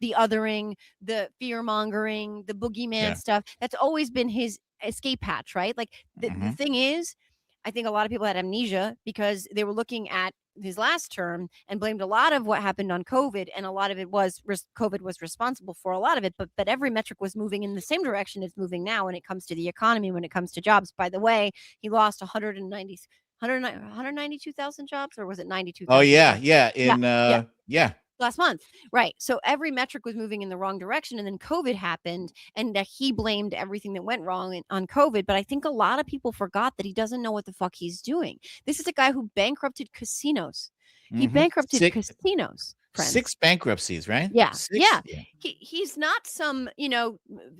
the othering, the fear mongering, the boogeyman yeah. stuff. That's always been his escape hatch, right? Like the Hmm. thing is, I think a lot of people had amnesia because they were looking at his last term and blamed a lot of what happened on COVID, and a lot of it was COVID was responsible for a lot of it. But every metric was moving in the same direction it's moving now when it comes to the economy, when it comes to jobs. By the way, he lost 192,000 jobs, or was it Oh 92,000 yeah, jobs? yeah. Yeah, In yeah, yeah, last month, right? So every metric was moving in the wrong direction, and then COVID happened, and that he blamed everything that went wrong on COVID. But I think a lot of people forgot that he doesn't know what the fuck he's doing. This is a guy who bankrupted casinos. He hmm bankrupted six casinos, friends. six bankruptcies, right? Yeah, Six. yeah. Yeah. He's not some,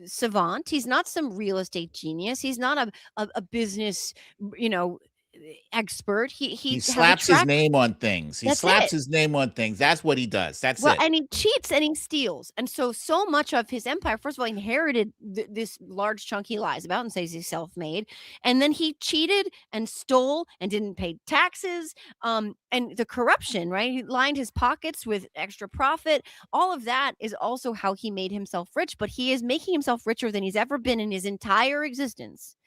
savant. He's not some real estate genius. He's not a business, you know, expert. He He has a slaps his track. name on things. He That's slaps it. his name on things. That's what he does. That's Well, it. and he cheats and he steals. And so much of his empire, first of all, he inherited this large chunk he lies about and says he's self-made. And then he cheated and stole and didn't pay taxes. And the corruption, right? He lined his pockets with extra profit. All of that is also how he made himself rich, but he is making himself richer than he's ever been in his entire existence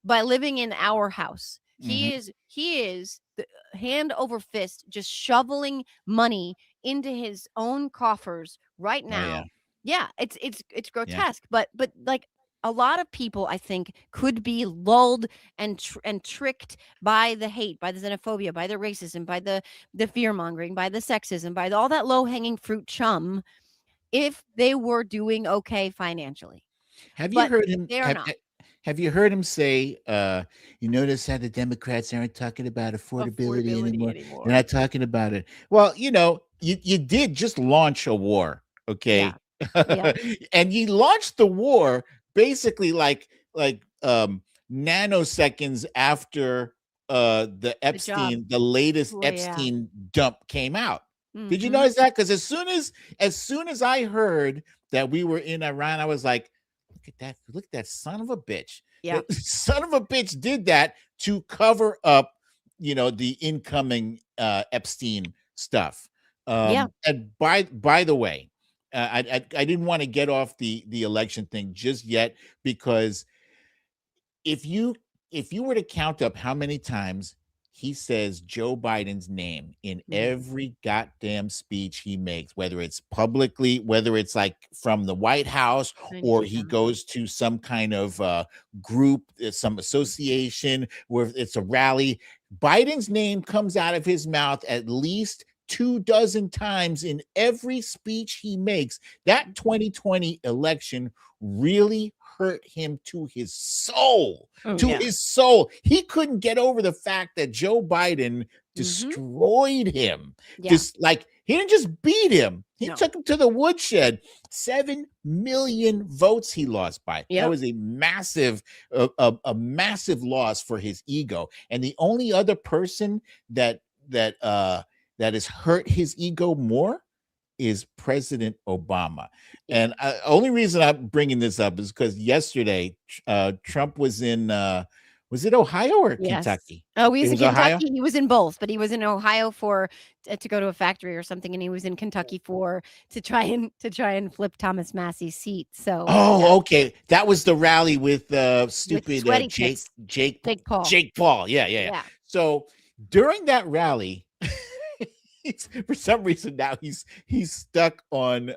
by living in our house. Hmm. He is the hand over fist just shoveling money into his own coffers right Oh yeah, now. Yeah, it's yeah. grotesque, but like a lot of people I think could be lulled and tricked by the hate, by the xenophobia, by the racism, by the fear mongering, by the sexism, by all that low hanging fruit chum if they were doing okay financially. Have you But heard him? they are not. Have you heard him say? You notice how the Democrats aren't talking about affordability Affordability anymore. anymore. They're not talking about it. Well, you did just launch a war, okay? Yeah. Yeah. And you launched the war basically like nanoseconds after the latest Oh, yeah. Epstein dump came out. Did you Mhm. notice that? Because as soon as I heard that we were in Iran, I was like, look at that son of a bitch. Yeah. The son of a bitch did that to cover up, the incoming Epstein stuff. Yeah. And by the way, I didn't want to get off the election thing just yet, because if you were to count up how many times he says Joe Biden's name in every goddamn speech he makes, whether it's publicly, whether it's like from the White House, or he 92,000. goes to some kind of group, some association where it's a rally, Biden's name comes out of his mouth at least 24 times in every speech he makes. That 2020 election really hurt him to his soul. Oh, To yeah. his soul. He couldn't get over the fact that Joe Biden Mhm. destroyed him. Yeah. He didn't just beat him. He No. took him to the woodshed. 7 million votes he lost by. That Yep. was a massive loss for his ego. And the only other person that has hurt his ego more is President Obama. Yeah. And only reason I'm bringing this up is because yesterday Trump was in was it Ohio or Yes. Kentucky? Oh, he was It in was Ohio? Kentucky. He was in both, but he was in Ohio for to go to a factory or something, and he was in Kentucky to try and flip Thomas Massey's seat. So Oh, yeah, okay. That was the rally with stupid sweaty Jake tits. Jake Jake Paul. Jake Paul. Yeah. Yeah. So during that rally, for some reason now he's stuck on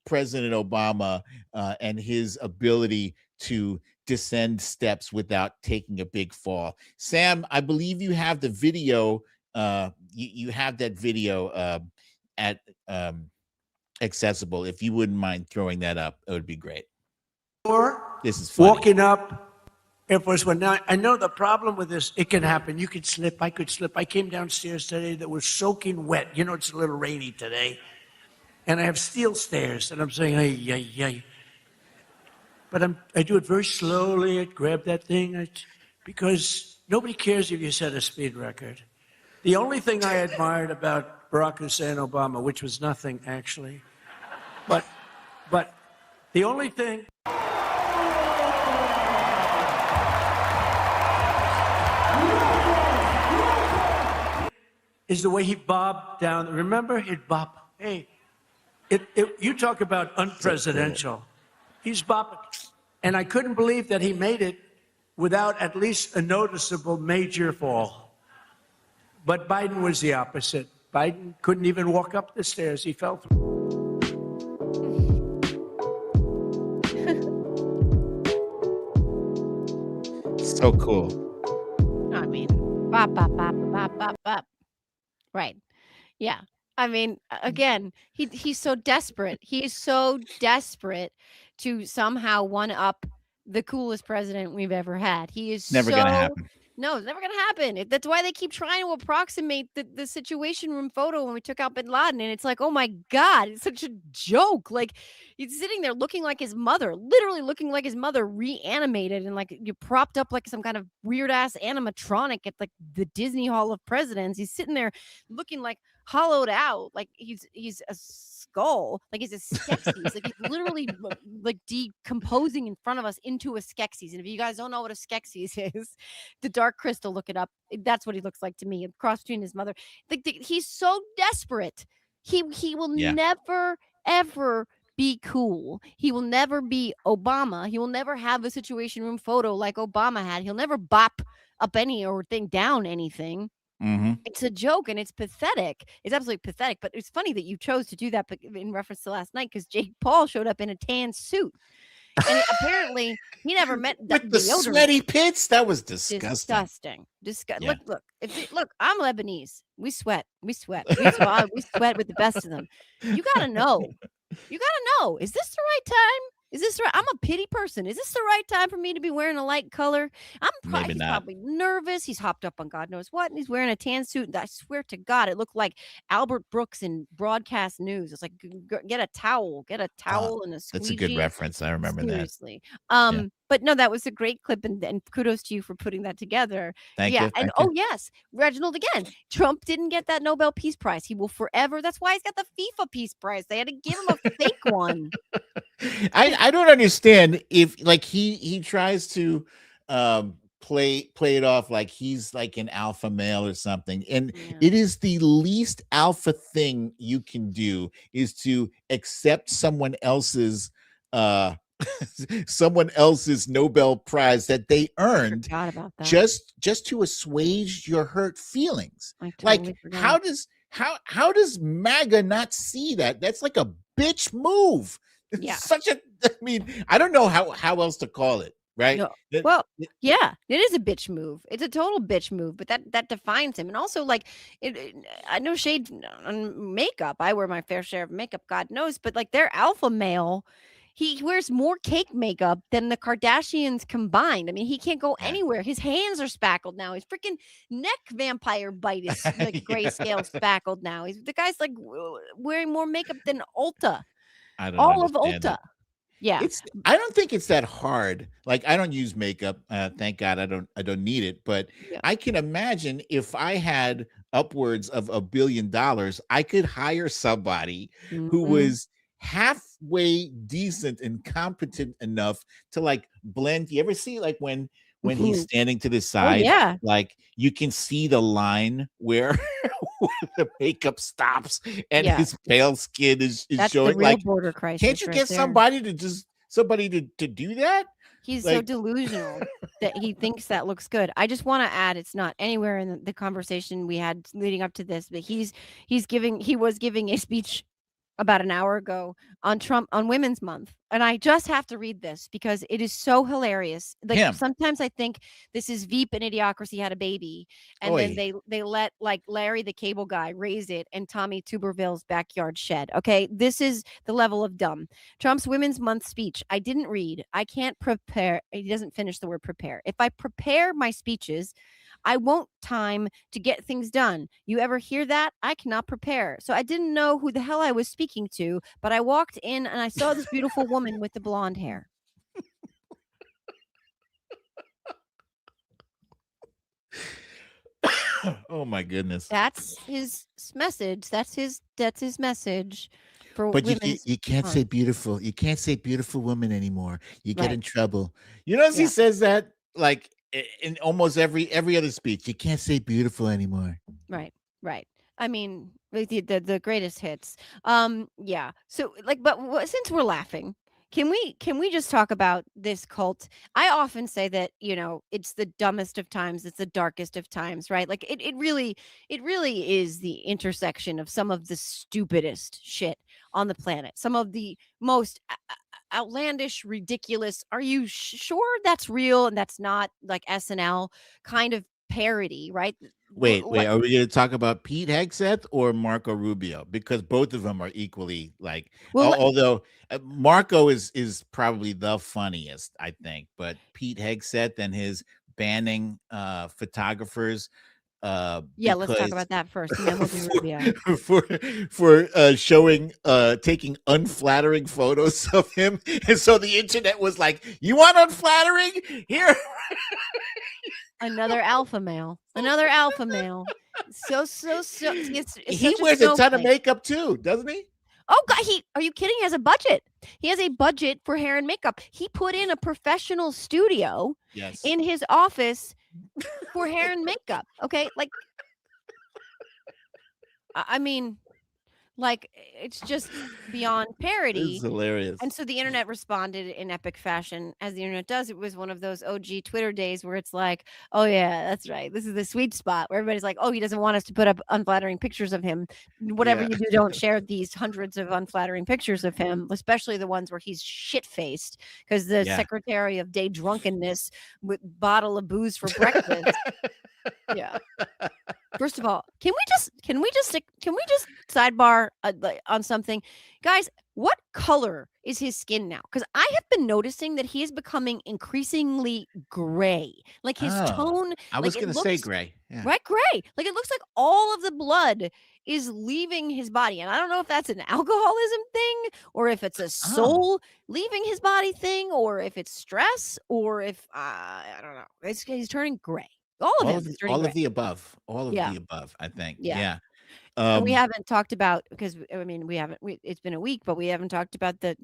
President Obama and his ability to descend steps without taking a big fall. Sam, I believe you have the video. You have that video at accessible. If you wouldn't mind throwing that up, it would be great. This is funny. walking up Air Force One. Now, I know the problem with this, it can happen. You could slip, I could slip. I came downstairs today that was soaking wet. You know, it's a little rainy today. And I have steel stairs, and I'm saying, ay, ay, ay. But I do it very slowly. I grab that thing, because nobody cares if you set a speed record. The only thing I admired about Barack Hussein Obama, which was nothing actually, but the only thing is the way he bobbed down. Remember, he'd bob. Hey, you talk about unpresidential. He's bobbing. And I couldn't believe that he made it without at least a noticeable major fall. But Biden was the opposite. Biden couldn't even walk up the stairs. He fell through. So cool. I mean, bop, bop, bop, bop, bop, bop. Right. Yeah. I mean, again, he's so desperate. He's so desperate to somehow one up the coolest president we've ever had. He is Never gonna happen. No, it's never going to happen. That's why they keep trying to approximate the Situation Room photo when we took out bin Laden. And it's like, oh my God, it's such a joke. Like, he's sitting there looking like his mother, literally looking like his mother, reanimated and like you propped up like some kind of weird ass animatronic at like the Disney Hall of Presidents. He's sitting there looking like hollowed out, like he's a skull, like he's a Skeksis, like he's literally like decomposing in front of us into a Skeksis. And if you guys don't know what a Skeksis is, the dark crystal, look it up. That's what he looks like to me, a cross between his mother. He's so desperate. He will never ever be cool. He will never be Obama. He will never have a Situation Room photo like Obama had. He'll never bop up any or thing down anything. Mm-hmm. It's a joke and it's pathetic. It's absolutely pathetic. But it's funny that you chose to do that in reference to last night because Jake Paul showed up in a tan suit. And apparently he never met With the sweaty pits. That was disgusting. Yeah. Look, I'm Lebanese. We sweat. We sweat with the best of them. You gotta know. Is this the right time? Is this right? I'm a pity person. Is this the right time for me to be wearing a light color? He's probably nervous. He's hopped up on God knows what, and he's wearing a tan suit. And I swear to God, it looked like Albert Brooks in broadcast news. It's like, get a towel and a squeegee. That's a good reference. I remember Seriously. But no, that was a great clip, and kudos to you for putting that together. Thank you. And yes, Reginald, again, Trump didn't get that Nobel Peace Prize. He will forever. That's why he's got the FIFA Peace Prize. They had to give him a fake one. I don't understand if like he tries to play it off like he's like an alpha male or something, and it is the least alpha thing you can do is to accept someone else's Nobel Prize that they earned just to assuage your hurt feelings. Like how does MAGA not see that? That's like a bitch move. Yeah. I don't know how else to call it, right? No. Well, yeah, it is a bitch move. It's a total bitch move, but that defines him. And also, like, I know shade on makeup. I wear my fair share of makeup, God knows, but like their alpha male, he wears more cake makeup than the Kardashians combined. I mean, he can't go anywhere. His hands are spackled now. His freaking neck vampire bite is like grayscale spackled now. The guy's like wearing more makeup than Ulta. I don't all of understand Ulta. it. Yeah. I don't think it's that hard. Like, I don't use makeup. Thank God I don't need it. But I can imagine if I had upwards of $1 billion, I could hire somebody who was halfway decent and competent enough to like blend. You ever see like when he's standing to the side, like you can see the line where the makeup stops and his pale skin is showing. The real like border crisis. Can't you get somebody to do that? He's so delusional that he thinks that looks good. I just want to add, it's not anywhere in the conversation we had leading up to this, but he was giving a speech about an hour ago on Trump on Women's Month. And I just have to read this because it is so hilarious. Like Him. sometimes I think this is Veep and Idiocracy had a baby, and then Oy. they let like Larry the Cable Guy raise it in Tommy Tuberville's backyard shed. Okay, this is the level of dumb. Trump's Women's Month speech. I didn't read. I can't prepare. He doesn't finish the word prepare. If I prepare my speeches, I won't time to get things done. You ever hear that? I cannot prepare. So I didn't know who the hell I was speaking to, but I walked in and I saw this beautiful woman with the blonde hair. Oh my goodness. That's his message. That's his message for But Women's you can't Month. say beautiful. You can't say beautiful woman anymore. You get Right. in trouble. You notice Yeah. he says that like in almost every other speech. You can't say beautiful anymore. Right. I mean, the greatest hits. Yeah. So like, but since we're laughing, can we just talk about this cult? I often say that, it's the dumbest of times, it's the darkest of times, right? Like it really is the intersection of some of the stupidest shit on the planet, some of the most outlandish, ridiculous. Are you sure that's real and that's not like SNL kind of parody, right? Wait, What? are we going to talk about Pete Hegseth or Marco Rubio? Because both of them are equally like. Well, Although Marco is probably the funniest, I think, but Pete Hegseth and his banning photographers. Yeah, let's talk Because about that first, and then we'll do Rubio. for showing taking unflattering photos of him, and so the internet was like, "You want unflattering? Here." Another alpha male. So it's He such wears a ton of snowflake. makeup too, doesn't he? Oh God, are you kidding? He has a budget. He has a budget for hair and makeup. He put in a professional studio Yes. in his office for hair and makeup. Okay, like I mean, like it's just beyond parody. It's hilarious. And so the internet responded in epic fashion, as the internet does. It was one of those OG Twitter days where it's like, oh, yeah, that's right. This is the sweet spot where everybody's like, oh, he doesn't want us to put up unflattering pictures of him. Whatever Yeah. you do, don't share these hundreds of unflattering pictures of him, especially the ones where he's shit-faced because the Yeah. secretary of day drunkenness with bottle of booze for breakfast. Yeah. First of all, can we just sidebar on something, guys? What color is his skin now? Because I have been noticing that he is becoming increasingly gray. Like his Oh, tone, I was like, it going to say looks- gray. Yeah. right? Gray. Like it looks like all of the blood is leaving his body, and I don't know if that's an alcoholism thing, or if it's a soul leaving his body thing, or if it's stress, or if I don't know. He's turning gray. All of him is turning all gray. of the above. All of Yeah. the above, I think. Yeah. Yeah. And we haven't talked about, because I mean it's been a week, but we haven't talked about the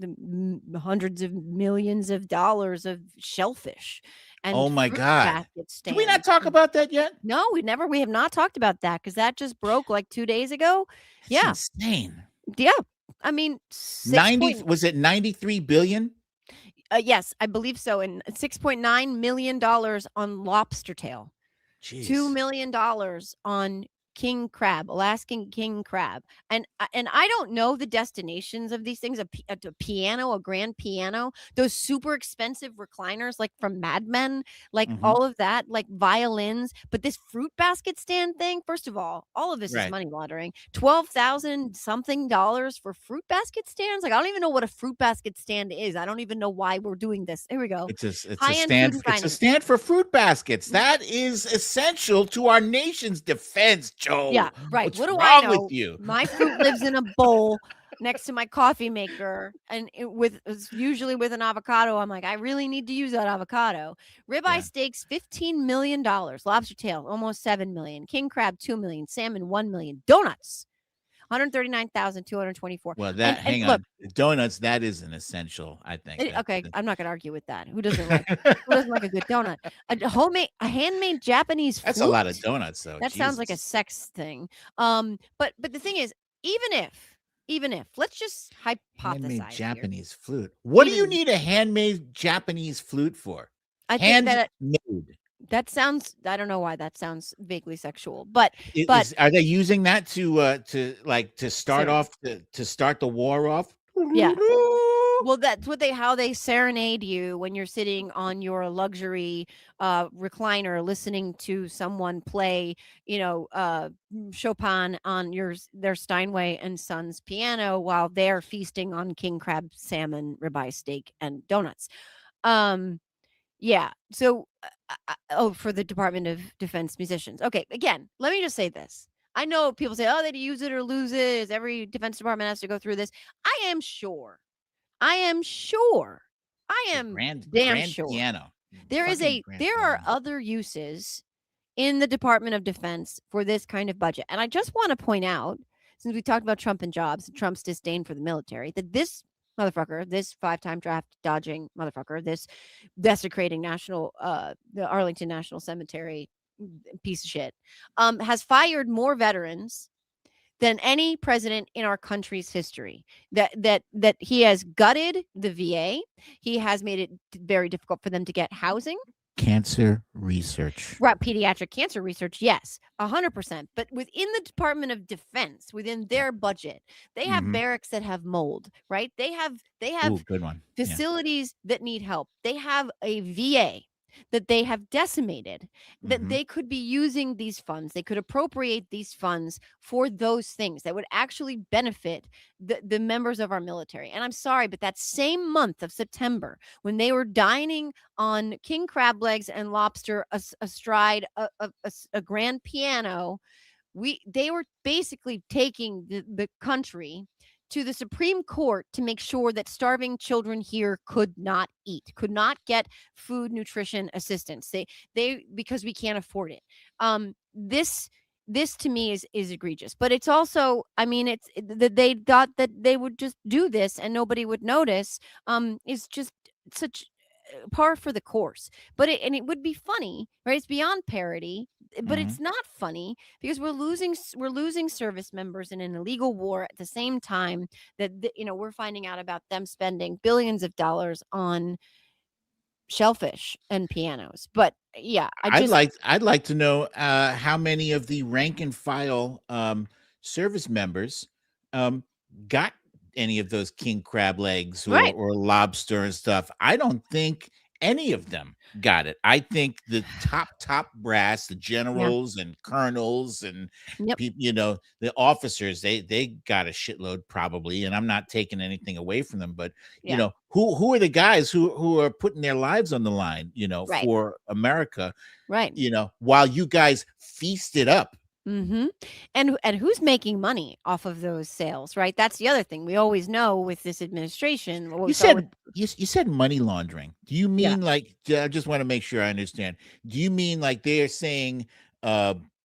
hundreds of millions of dollars of shellfish and Oh my fruit God. basket Did we not stands. talk about that yet? No, we have not talked about that because that just broke like 2 days ago. That's Yeah. insane. Yeah. I mean, 90 was it 93 billion? yes, I believe so. And $6.9 million on lobster tail. Jeez. $2 million on king crab, Alaskan king crab. And I don't know the destinations of these things. A piano, a grand piano, those super expensive recliners like from Mad Men, like all of that, like violins. But this fruit basket stand thing, first of all of this is Right. money laundering. $12,000 something for fruit basket stands. Like I don't even know what a fruit basket stand is. I don't even know why we're doing this. Here we go. It's a High-end stand. food and It's a dining. stand for fruit baskets. That is essential to our nation's defense, Joe. Yeah, right. What's What do wrong I know? with you? My fruit lives in a bowl next to my coffee maker, and it's usually with an avocado. I'm like, I really need to use that avocado. Ribeye Yeah. steaks, $15 million. Lobster tail, almost $7 million. King crab, $2 million. Salmon, $1 million. Donuts, 139,224. Well, hang look, on. Donuts, that is an essential, I think. okay, I'm not going to argue with that. Who doesn't like a good donut? A handmade Japanese fruit? That's a lot of donuts, though. That sounds like a Jesus. sex thing. But the thing is, even if let's just handmade hypothesize here. Japanese flute. What do you Even- need a handmade Japanese flute for? I think that Handmade. That sounds, I don't know why that sounds vaguely sexual, but Are they using that to start Sarah, off to start the war off? yeah. Well, that's what how they serenade you when you're sitting on your luxury recliner listening to someone play, Chopin on their Steinway and Sons piano while they're feasting on king crab, salmon, ribeye steak, and donuts. Yeah. So, for the Department of Defense musicians. Okay. Again, let me just say this. I know people say, "Oh, they use it or lose it. Every Defense Department has to go through this." I am sure. I am sure. I am damn Grand sure. piano. There are other uses in the Department of Defense for this kind of budget. And I just want to point out, since we talked about Trump and jobs and Trump's disdain for the military, that this motherfucker, this 5-time draft dodging motherfucker, this desecrating the Arlington National Cemetery piece of shit, has fired more veterans than any president in our country's history. That he has gutted the VA. He has made it very difficult for them to get housing. Cancer research. Right, pediatric cancer research, yes, 100%. But within the Department of Defense, within their budget, they have barracks that have mold, right? They have Ooh, good one. facilities that need help. They have a VA that they have decimated, that they could be using these funds. They could appropriate these funds for those things that would actually benefit the members of our military. And I'm sorry, but that same month of September, when they were dining on king crab legs and lobster astride a grand piano, they were basically taking the country to the Supreme Court to make sure that starving children here could not eat, could not get food nutrition assistance. They because we can't afford it. This to me is egregious, but it's also, I mean, it's that they thought that they would just do this and nobody would notice. Is just such par for the course. But it would be funny, right? It's beyond parody, but it's not funny because we're losing service members in an illegal war at the same time that we're finding out about them spending billions of dollars on shellfish and pianos. But yeah, I'd like to know how many of the rank and file service members got any of those king crab legs or lobster and stuff. I don't think any of them got it. I think the top brass, the generals and colonels and people, the officers, they got a shitload probably. And I'm not taking anything away from them, but who are the guys who are putting their lives on the line, for America, right? While you guys feast it up. Mm-hmm. And who's making money off of those sales, right? That's the other thing we always know with this administration. You said money laundering. Do you mean I just want to make sure I understand. Do you mean like they're saying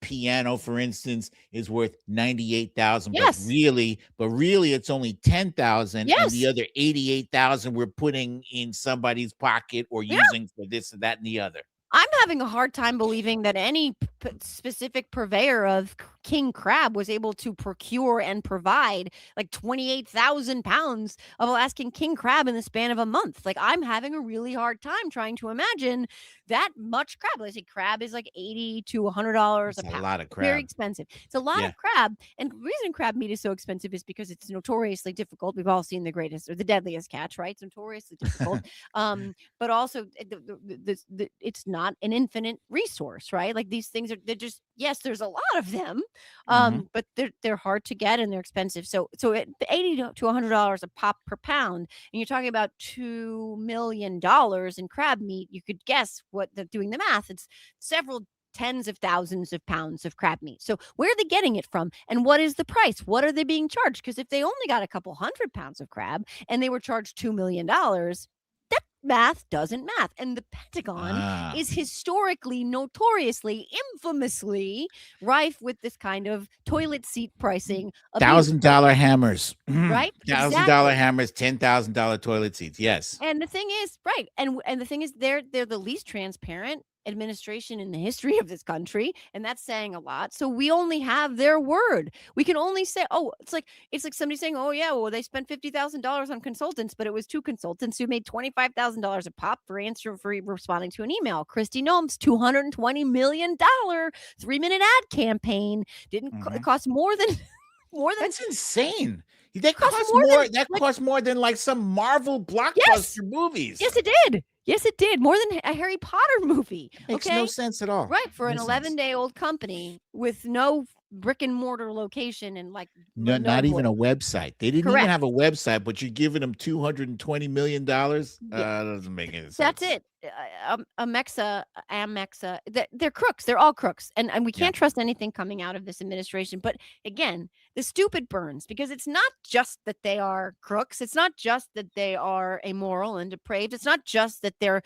piano, for instance, is worth $98,000, but really it's only $10,000, and the other $88,000 we're putting in somebody's pocket or using for this and that and the other? I'm having a hard time believing that any specific purveyor of king crab was able to procure and provide like 28,000 pounds of Alaskan king crab in the span of a month. Like, I'm having a really hard time trying to imagine that much crab. Let's say crab is like $80 to $100 a pound. A lot of crab. Very expensive. It's a lot of crab. And the reason crab meat is so expensive is because it's notoriously difficult. We've all seen the greatest or the deadliest catch, right? It's notoriously difficult. But also it's not an infinite resource, right? Like, these things they're just, yes, there's a lot of them, but they're hard to get and they're expensive. So at $80 to $100 a pop per pound, and you're talking about $2 million in crab meat, you could guess what they're doing the math. It's several tens of thousands of pounds of crab meat. So where are they getting it from? And what is the price? What are they being charged? Because if they only got a couple hundred pounds of crab and they were charged $2 million, that math doesn't math. And the Pentagon is historically, notoriously, infamously rife with this kind of toilet seat pricing. $1,000 hammers, right? $1,000 hammers, $10,000 toilet seats. Yes. And the thing is, right. And the thing is, they're the least transparent administration in the history of this country, and that's saying a lot. So we only have their word. We can only say, oh, it's like somebody saying, oh yeah, well, they spent $50,000 on consultants, but it was 2 consultants who made $25,000 a pop for responding to an email. Kristi Noem's $220 million 3-minute ad campaign didn't it cost more than That's insane. That cost cost more more. than, That like- cost more than like some Marvel blockbuster movies. Yes, it did. Yes, it did. More than a Harry Potter movie. Makes okay? no sense at all. Right, for an No sense. 11-day-old company with no brick and mortar location and like No, not even a website. They didn't Correct. even have a website, but you're giving them $220 million. Doesn't make any sense. That's it. Amexa, they're crooks. They're all crooks. And we can't trust anything coming out of this administration. But again, the stupid burns, because it's not just that they are crooks. It's not just that they are immoral and depraved. It's not just that they're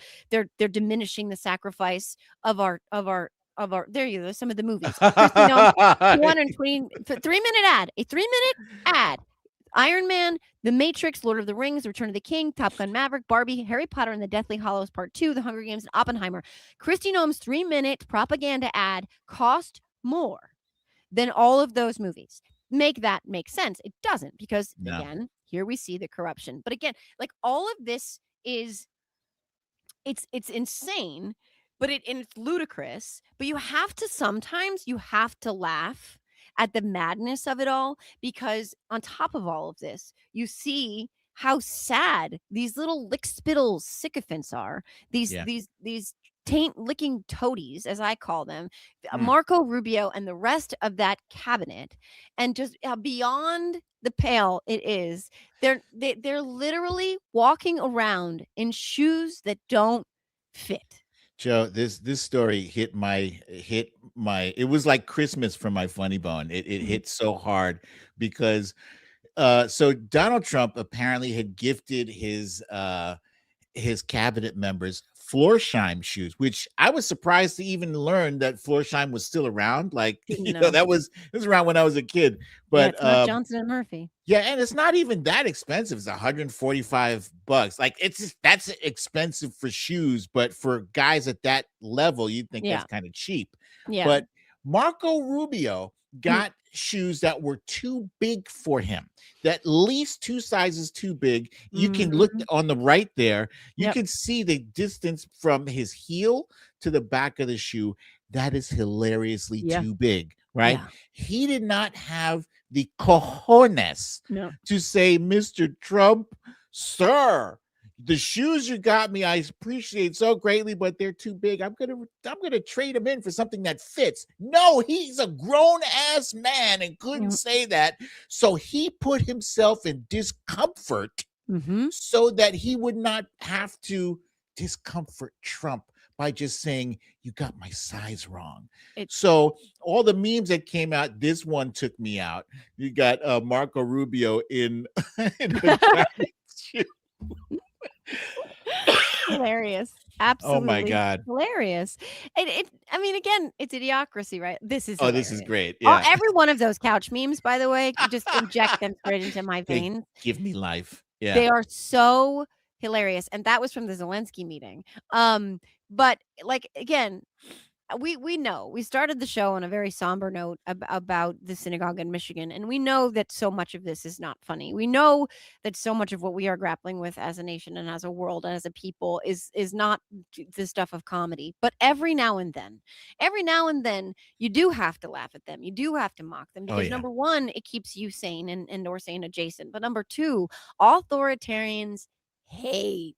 diminishing the sacrifice of our there you go, some of the movies. 220 3-minute ad, a 3-minute ad. Iron Man, The Matrix, Lord of the Rings, Return of the King, Top Gun Maverick, Barbie, Harry Potter and the Deathly Hallows Part 2, The Hunger Games, and Oppenheimer. Kristi Noem's 3-minute propaganda ad cost more than all of those movies. Make that make sense? It doesn't, because again, here we see the corruption. But again, like, all of this is it's insane, but it's ludicrous. But you have to laugh at the madness of it all, because on top of all of this, you see how sad these little lickspittle sycophants are. These taint licking toadies, as I call them, Marco Rubio and the rest of that cabinet, and just beyond the pale it is. They're literally walking around in shoes that don't fit. Joe, this story hit my it was like Christmas for my funny bone. It hit so hard because so Donald Trump apparently had gifted his cabinet members Florsheim shoes, which I was surprised to even learn that Florsheim was still around. Like, that was around when I was a kid. But it's not Johnson and Murphy. Yeah, and it's not even that expensive. It's $145. Like, that's expensive for shoes, but for guys at that level, you'd think that's kind of cheap. Yeah. But Marco Rubio got shoes that were too big for him, at least 2 sizes too big. You can look on the right there. You can see the distance from his heel to the back of the shoe. That is hilariously too big, right? Yeah. He did not have the cojones to say, Mr. Trump, sir, the shoes you got me, I appreciate so greatly, but they're too big. I'm gonna trade them in for something that fits. No, he's a grown ass man and couldn't say that. So he put himself in discomfort so that he would not have to discomfort Trump by just saying, you got my size wrong. So all the memes that came out, this one took me out. You got Marco Rubio in the shoe. Hilarious. Absolutely. Oh my God. Hilarious. I mean, again, it's idiocracy, right? This is this is great. Yeah. Every one of those couch memes, by the way, just inject them straight into my veins. Give me life. Yeah. They are so hilarious. And that was from the Zelensky meeting. But like, again, we know we started the show on a very somber note about the synagogue in Michigan, and we know that so much of this is not funny. We know that so much of what we are grappling with as a nation and as a world and as a people is not the stuff of comedy. But every now and then, you do have to laugh at them. You do have to mock them, because number one, it keeps you sane and or sane adjacent. But number two, authoritarians hate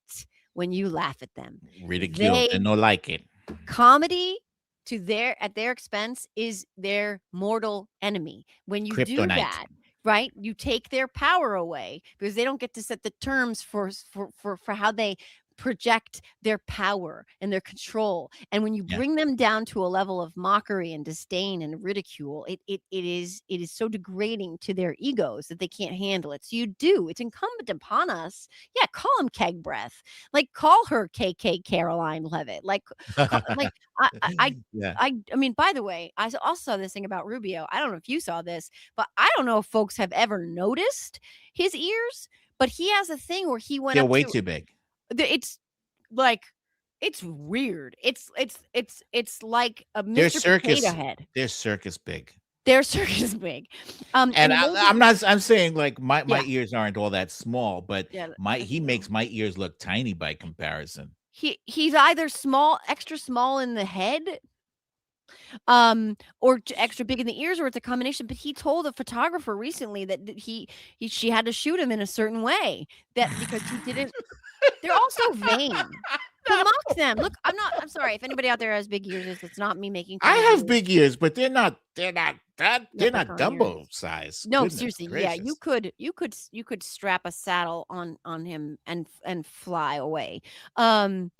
when you laugh at them. Ridicule and no like it. Comedy at their expense is their mortal enemy. When you do that, right, you take their power away, because they don't get to set the terms for how they project their power and their control. And when you bring them down to a level of mockery and disdain and ridicule, it is so degrading to their egos that they can't handle it. So it's incumbent upon us. Yeah, call him keg breath. Like, call her KK Caroline Levitt. Like I mean, by the way, I also saw this thing about Rubio. I don't know if you saw this, but I don't know if folks have ever noticed his ears, but he has a thing where he went They're up way to, too big. it's like It's weird. It's like a Their Mr. Potato circus, Head. their circus big. Their circus big. And And I'm saying like my Yeah. ears aren't all that small, but Yeah, he makes my ears look tiny by comparison. he's either extra small in the head, or extra big in the ears, or it's a combination. But he told a photographer recently that she had to shoot him in a certain way because he didn't. They're also vain. Who mocks them? Look, I'm sorry if anybody out there has big ears. It's not me making fun I of have you. bnot but they're not Leprechaun Dumbo ears. size. No, Goodness seriously, gracious. yeah, you could strap a saddle on him and fly away. But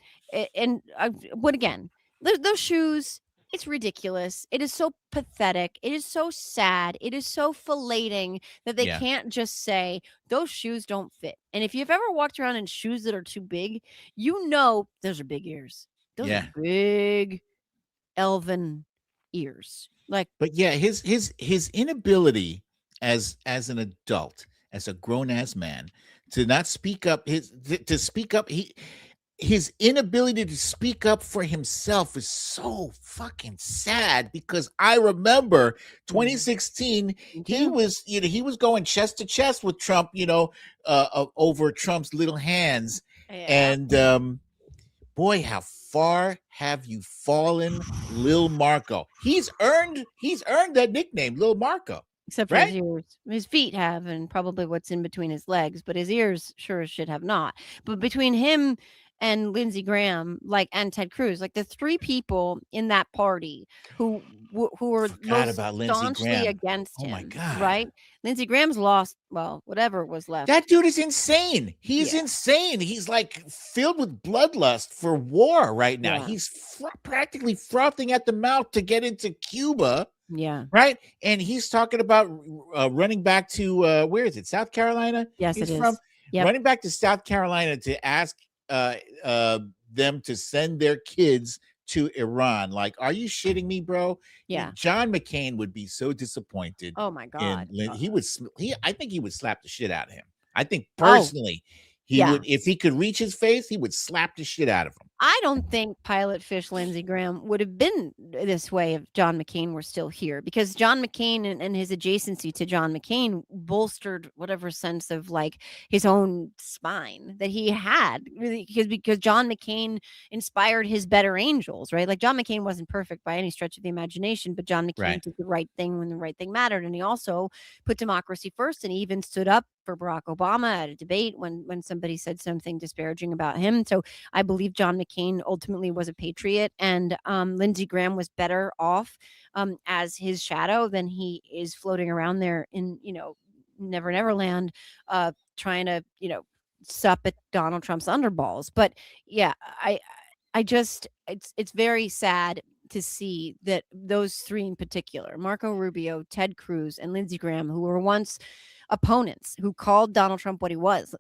again, those shoes, it's ridiculous. It is so pathetic. It is so sad. It is so filleting that they Yeah. can't just say those shoes don't fit. And if you've ever walked around in shoes that are too big, you know those are big ears. Those Yeah. are big elven ears. Like, But yeah, his inability as an adult, as a grown ass man, to not speak up, to speak up, his inability to speak up for himself is so fucking sad, because I remember 2016, he was going chest to chest with Trump, over Trump's little hands. yeah. And boy, how far have you fallen, Lil Marco? He's earned that nickname, Lil Marco. Except for his ears. His feet have, and probably what's in between his legs, but his ears sure as shit have not. But between him and Lindsey Graham, and Ted Cruz, the three people in that party who were Forgot most about Lindsey staunchly Graham. against Oh him. my God. Right? Lindsey Graham's lost, whatever was left. That dude is insane. He's Yeah. insane. He's filled with bloodlust for war right now. Yeah. He's practically frothing at the mouth to get into Cuba. Yeah. Right. And he's talking about running back to where is it? South Carolina? Yes, he's it from. is. Yep. Running back to South Carolina to ask them to send their kids to Iran. Are you shitting me, bro? Yeah. John McCain would be so disappointed. Oh my God. I think he would slap the shit out of him. I think Oh. personally he Yeah. would, if he could reach his face, he would slap the shit out of him. I don't think Pilot Fish Lindsey Graham would have been this way if John McCain were still here, because John McCain and his adjacency to John McCain bolstered whatever sense of his own spine that he had, really, because John McCain inspired his better angels, right? John McCain wasn't perfect by any stretch of the imagination, but John McCain Right. did the right thing when the right thing mattered. And he also put democracy first, and he even stood up for Barack Obama at a debate when somebody said something disparaging about him. So I believe John McCain ultimately was a patriot, and Lindsey Graham was better off as his shadow than he is floating around there in Never Never Land, trying to sup at Donald Trump's underballs. But yeah, I just it's very sad to see that those three in particular, Marco Rubio, Ted Cruz, and Lindsey Graham, who were once opponents, who called Donald Trump what he was.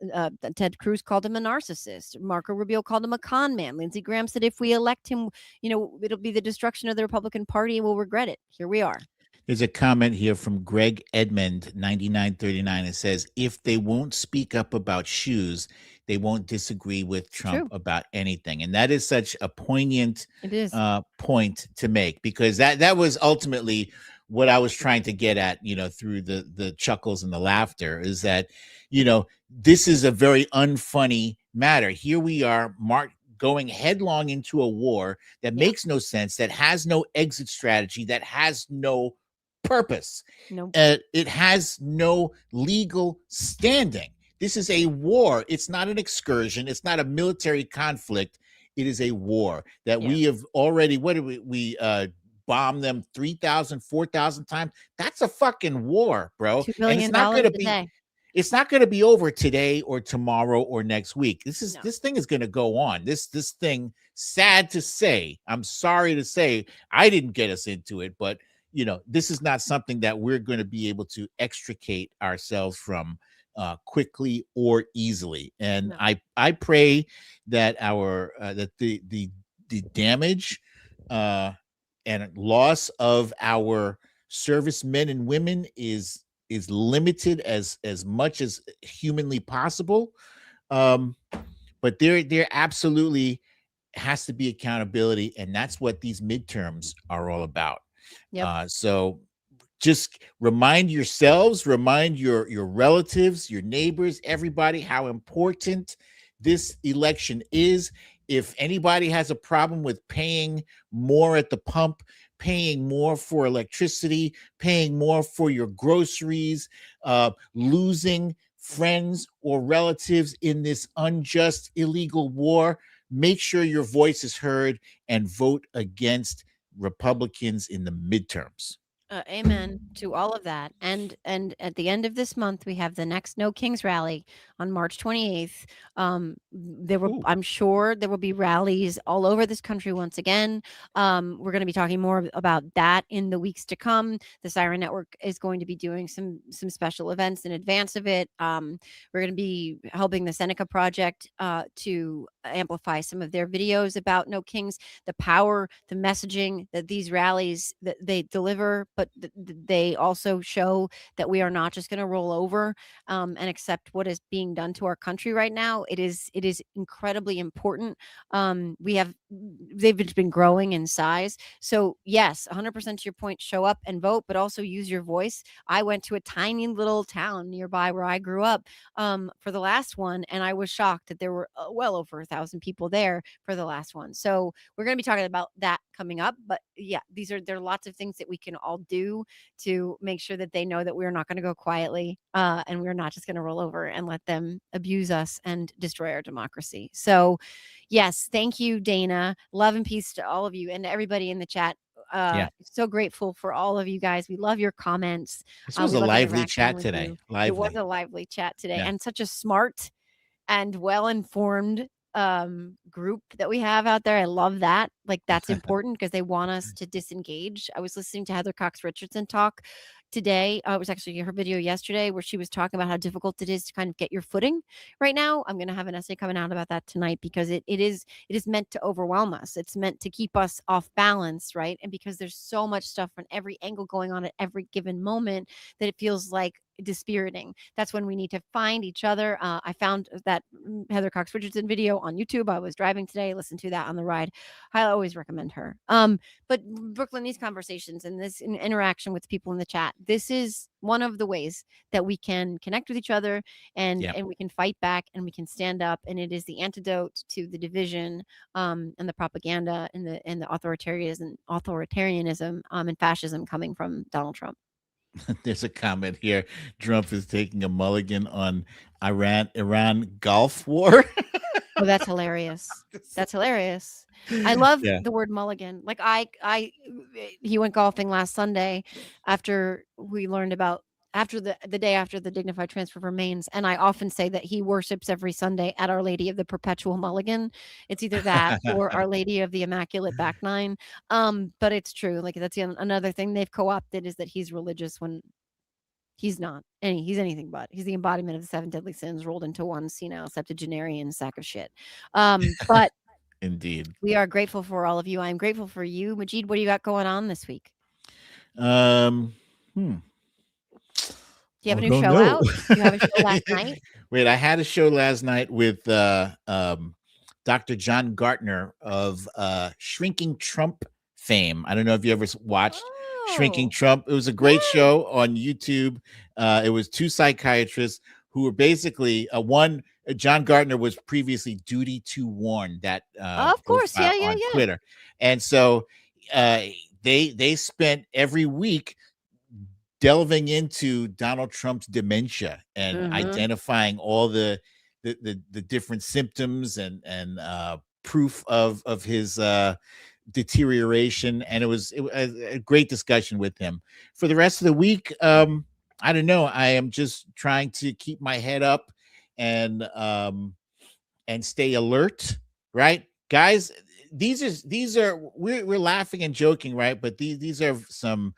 Ted Cruz called him a narcissist. Marco Rubio called him a con man. Lindsey Graham said if we elect him, it'll be the destruction of the Republican Party and we'll regret it. Here we are. There's a comment here from Greg Edmond 9939. It says, if they won't speak up about shoes, they won't disagree with Trump about anything. And that is such a poignant point to make, because that was ultimately what I was trying to get at, through the chuckles and the laughter, is that, this is a very unfunny matter. Here we are, going headlong into a war that makes no sense, that has no exit strategy, that has no purpose. Nope. It has no legal standing. This is a war. It's not an excursion. It's not a military conflict. It is a war that we have already, what did we bomb them 3,000, 4,000 times? That's a fucking war, bro. $2 billion and it's not going to a be day. It's not going to be over today or tomorrow or next week. This thing is going to go on. This thing, sad to say, I'm sorry to say, I didn't get us into it, but this is not something that we're going to be able to extricate ourselves from quickly or easily. And No. I pray that that the damage and loss of our servicemen and women is limited as much as humanly possible. But there absolutely has to be accountability, and that's what these midterms are all about. Yep. So just remind yourselves, remind your relatives, your neighbors, everybody how important this election is. If anybody has a problem with paying more at the pump, paying more for electricity, paying more for your groceries, losing friends or relatives in this unjust, illegal war, make sure your voice is heard and vote against Republicans in the midterms. Amen to all of that. And at the end of this month, we have the next No Kings rally on March 28th. I'm sure there will be rallies all over this country once again. We're going to be talking more about that in the weeks to come. The Siren Network is going to be doing some special events in advance of it. We're going to be helping the Seneca Project to amplify some of their videos about No Kings, the power, the messaging that these rallies that they deliver, but they also show that we are not just going to roll over and accept what is being done to our country right now. It is incredibly important. They've just been growing in size. So yes, 100% to your point, show up and vote, but also use your voice. I went to a tiny little town nearby where I grew up for the last one, and I was shocked that there were well over 1,000 people there for the last one. So we're going to be talking about that coming up. But yeah, there are lots of things that we can all do to make sure that they know that we're not going to go quietly and we're not just going to roll over and let them abuse us and destroy our democracy. So yes, thank you, Dana. Love and peace to all of you and to everybody in the chat. So grateful for all of you guys. We love your comments. This was we a love lively interacting chat with today. you. Lively. It was a lively chat today, Yeah. and such a smart and well-informed group that we have out there. I love that. Like, that's important because they want us to disengage. I was listening to Heather Cox Richardson talk today. It was actually her video yesterday where she was talking about how difficult it is to kind of get your footing right now. I'm going to have an essay coming out about that tonight because it is meant to overwhelm us. It's meant to keep us off balance, right? And because there's so much stuff from every angle going on at every given moment that it feels like dispiriting. That's when we need to find each other. I found that Heather Cox Richardson video on YouTube. I was driving today, listened to that on the ride. I always recommend her. But Brooklyn, these conversations and this interaction with people in the chat, this is one of the ways that we can connect with each other and we can fight back and we can stand up. And it is the antidote to the division and the propaganda and the authoritarianism and fascism coming from Donald Trump. There's a comment here. Trump is taking a mulligan on Iran Gulf War. Oh, that's hilarious. That's hilarious. I love the word mulligan. Like he went golfing last Sunday after we learned about the day after the dignified transfer of remains. And I often say that he worships every Sunday at Our Lady of the Perpetual Mulligan. It's either that or Our Lady of the Immaculate Back Nine. But it's true. Like, that's another thing they've co-opted is that he's religious when he's not. He's anything but. He's the embodiment of the 7 deadly sins rolled into one senile septuagenarian sack of shit. But indeed, we are grateful for all of you. I'm grateful for you, Majid. What do you got going on this week? Do you have a new show out? Do you have a show last night? Wait, I had a show last night with Dr. John Gartner of Shrinking Trump fame. I don't know if you ever watched Shrinking Trump. It was a great show on YouTube. It was 2 psychiatrists who were basically John Gartner was previously Duty to Warn, that of course, on Twitter. And so they spent every week delving into Donald Trump's dementia and identifying all the different symptoms and proof of his deterioration. And it was a great discussion with him. For the rest of the week, I don't know. I am just trying to keep my head up and stay alert, right, guys? These are we're laughing and joking, right? But these are some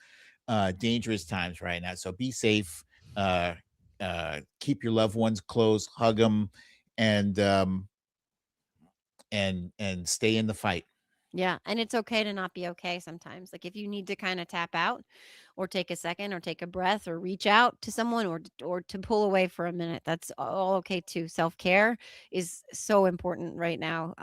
dangerous times right now. So be safe. Keep your loved ones close, hug them, and stay in the fight. Yeah, and it's okay to not be okay sometimes. Like if you need to kind of tap out or take a second or take a breath or reach out to someone or to pull away for a minute, that's all okay too. Self-care is so important right now.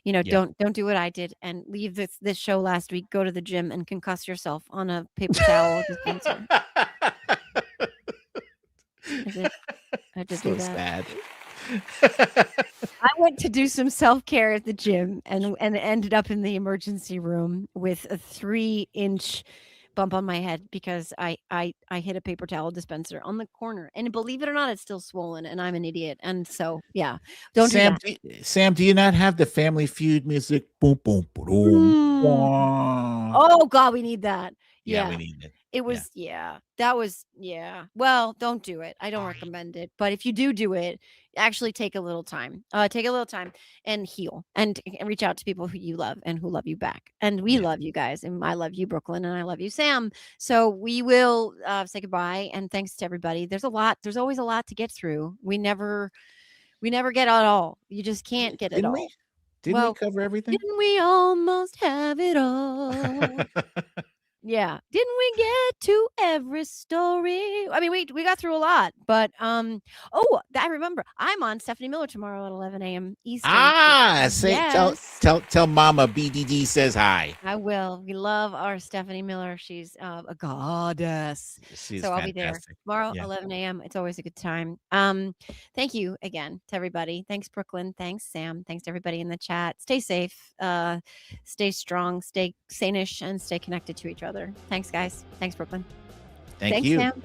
Yeah. Don't do what I did and leave this show last week, go to the gym and concuss yourself on a paper towel dispenser. I did do So that. sad. I went to do some self-care at the gym and ended up in the emergency room with a 3-inch bump on my head because I hit a paper towel dispenser on the corner. And believe it or not, it's still swollen and I'm an idiot. And so, yeah, don't do Sam, that. Sam, do you not have the Family Feud music? Boom, boom, boom, Mm. wah. Oh God, we need that. Yeah, Yeah. we need it. It was, that was, well, don't do it. I don't Sorry. recommend it. But if you do it, actually take a little time. Take a little time and heal and reach out to people who you love and who love you back. And we Yeah. love you guys. And I love you, Brooklyn, and I love you, Sam. So we will say goodbye. And thanks to everybody. There's always a lot to get through. We never get it all. You just can't get it all. Didn't we Well, cover everything? didn't we almost have it all? Yeah. Didn't we get to every story? I mean, we got through a lot, but I remember I'm on Stephanie Miller tomorrow at 11 a.m. Eastern. Tell Mama BDD says hi. I will. We love our Stephanie Miller. She's a goddess. She's so I'll be there fantastic. tomorrow, Yeah. 11 a.m. It's always a good time. Thank you again to everybody. Thanks, Brooklyn. Thanks, Sam. Thanks to everybody in the chat. Stay safe. Stay strong. Stay sane-ish, and stay connected to each other. Thanks, guys. Thanks, Brooklyn. Thank Thanks, you. Sam.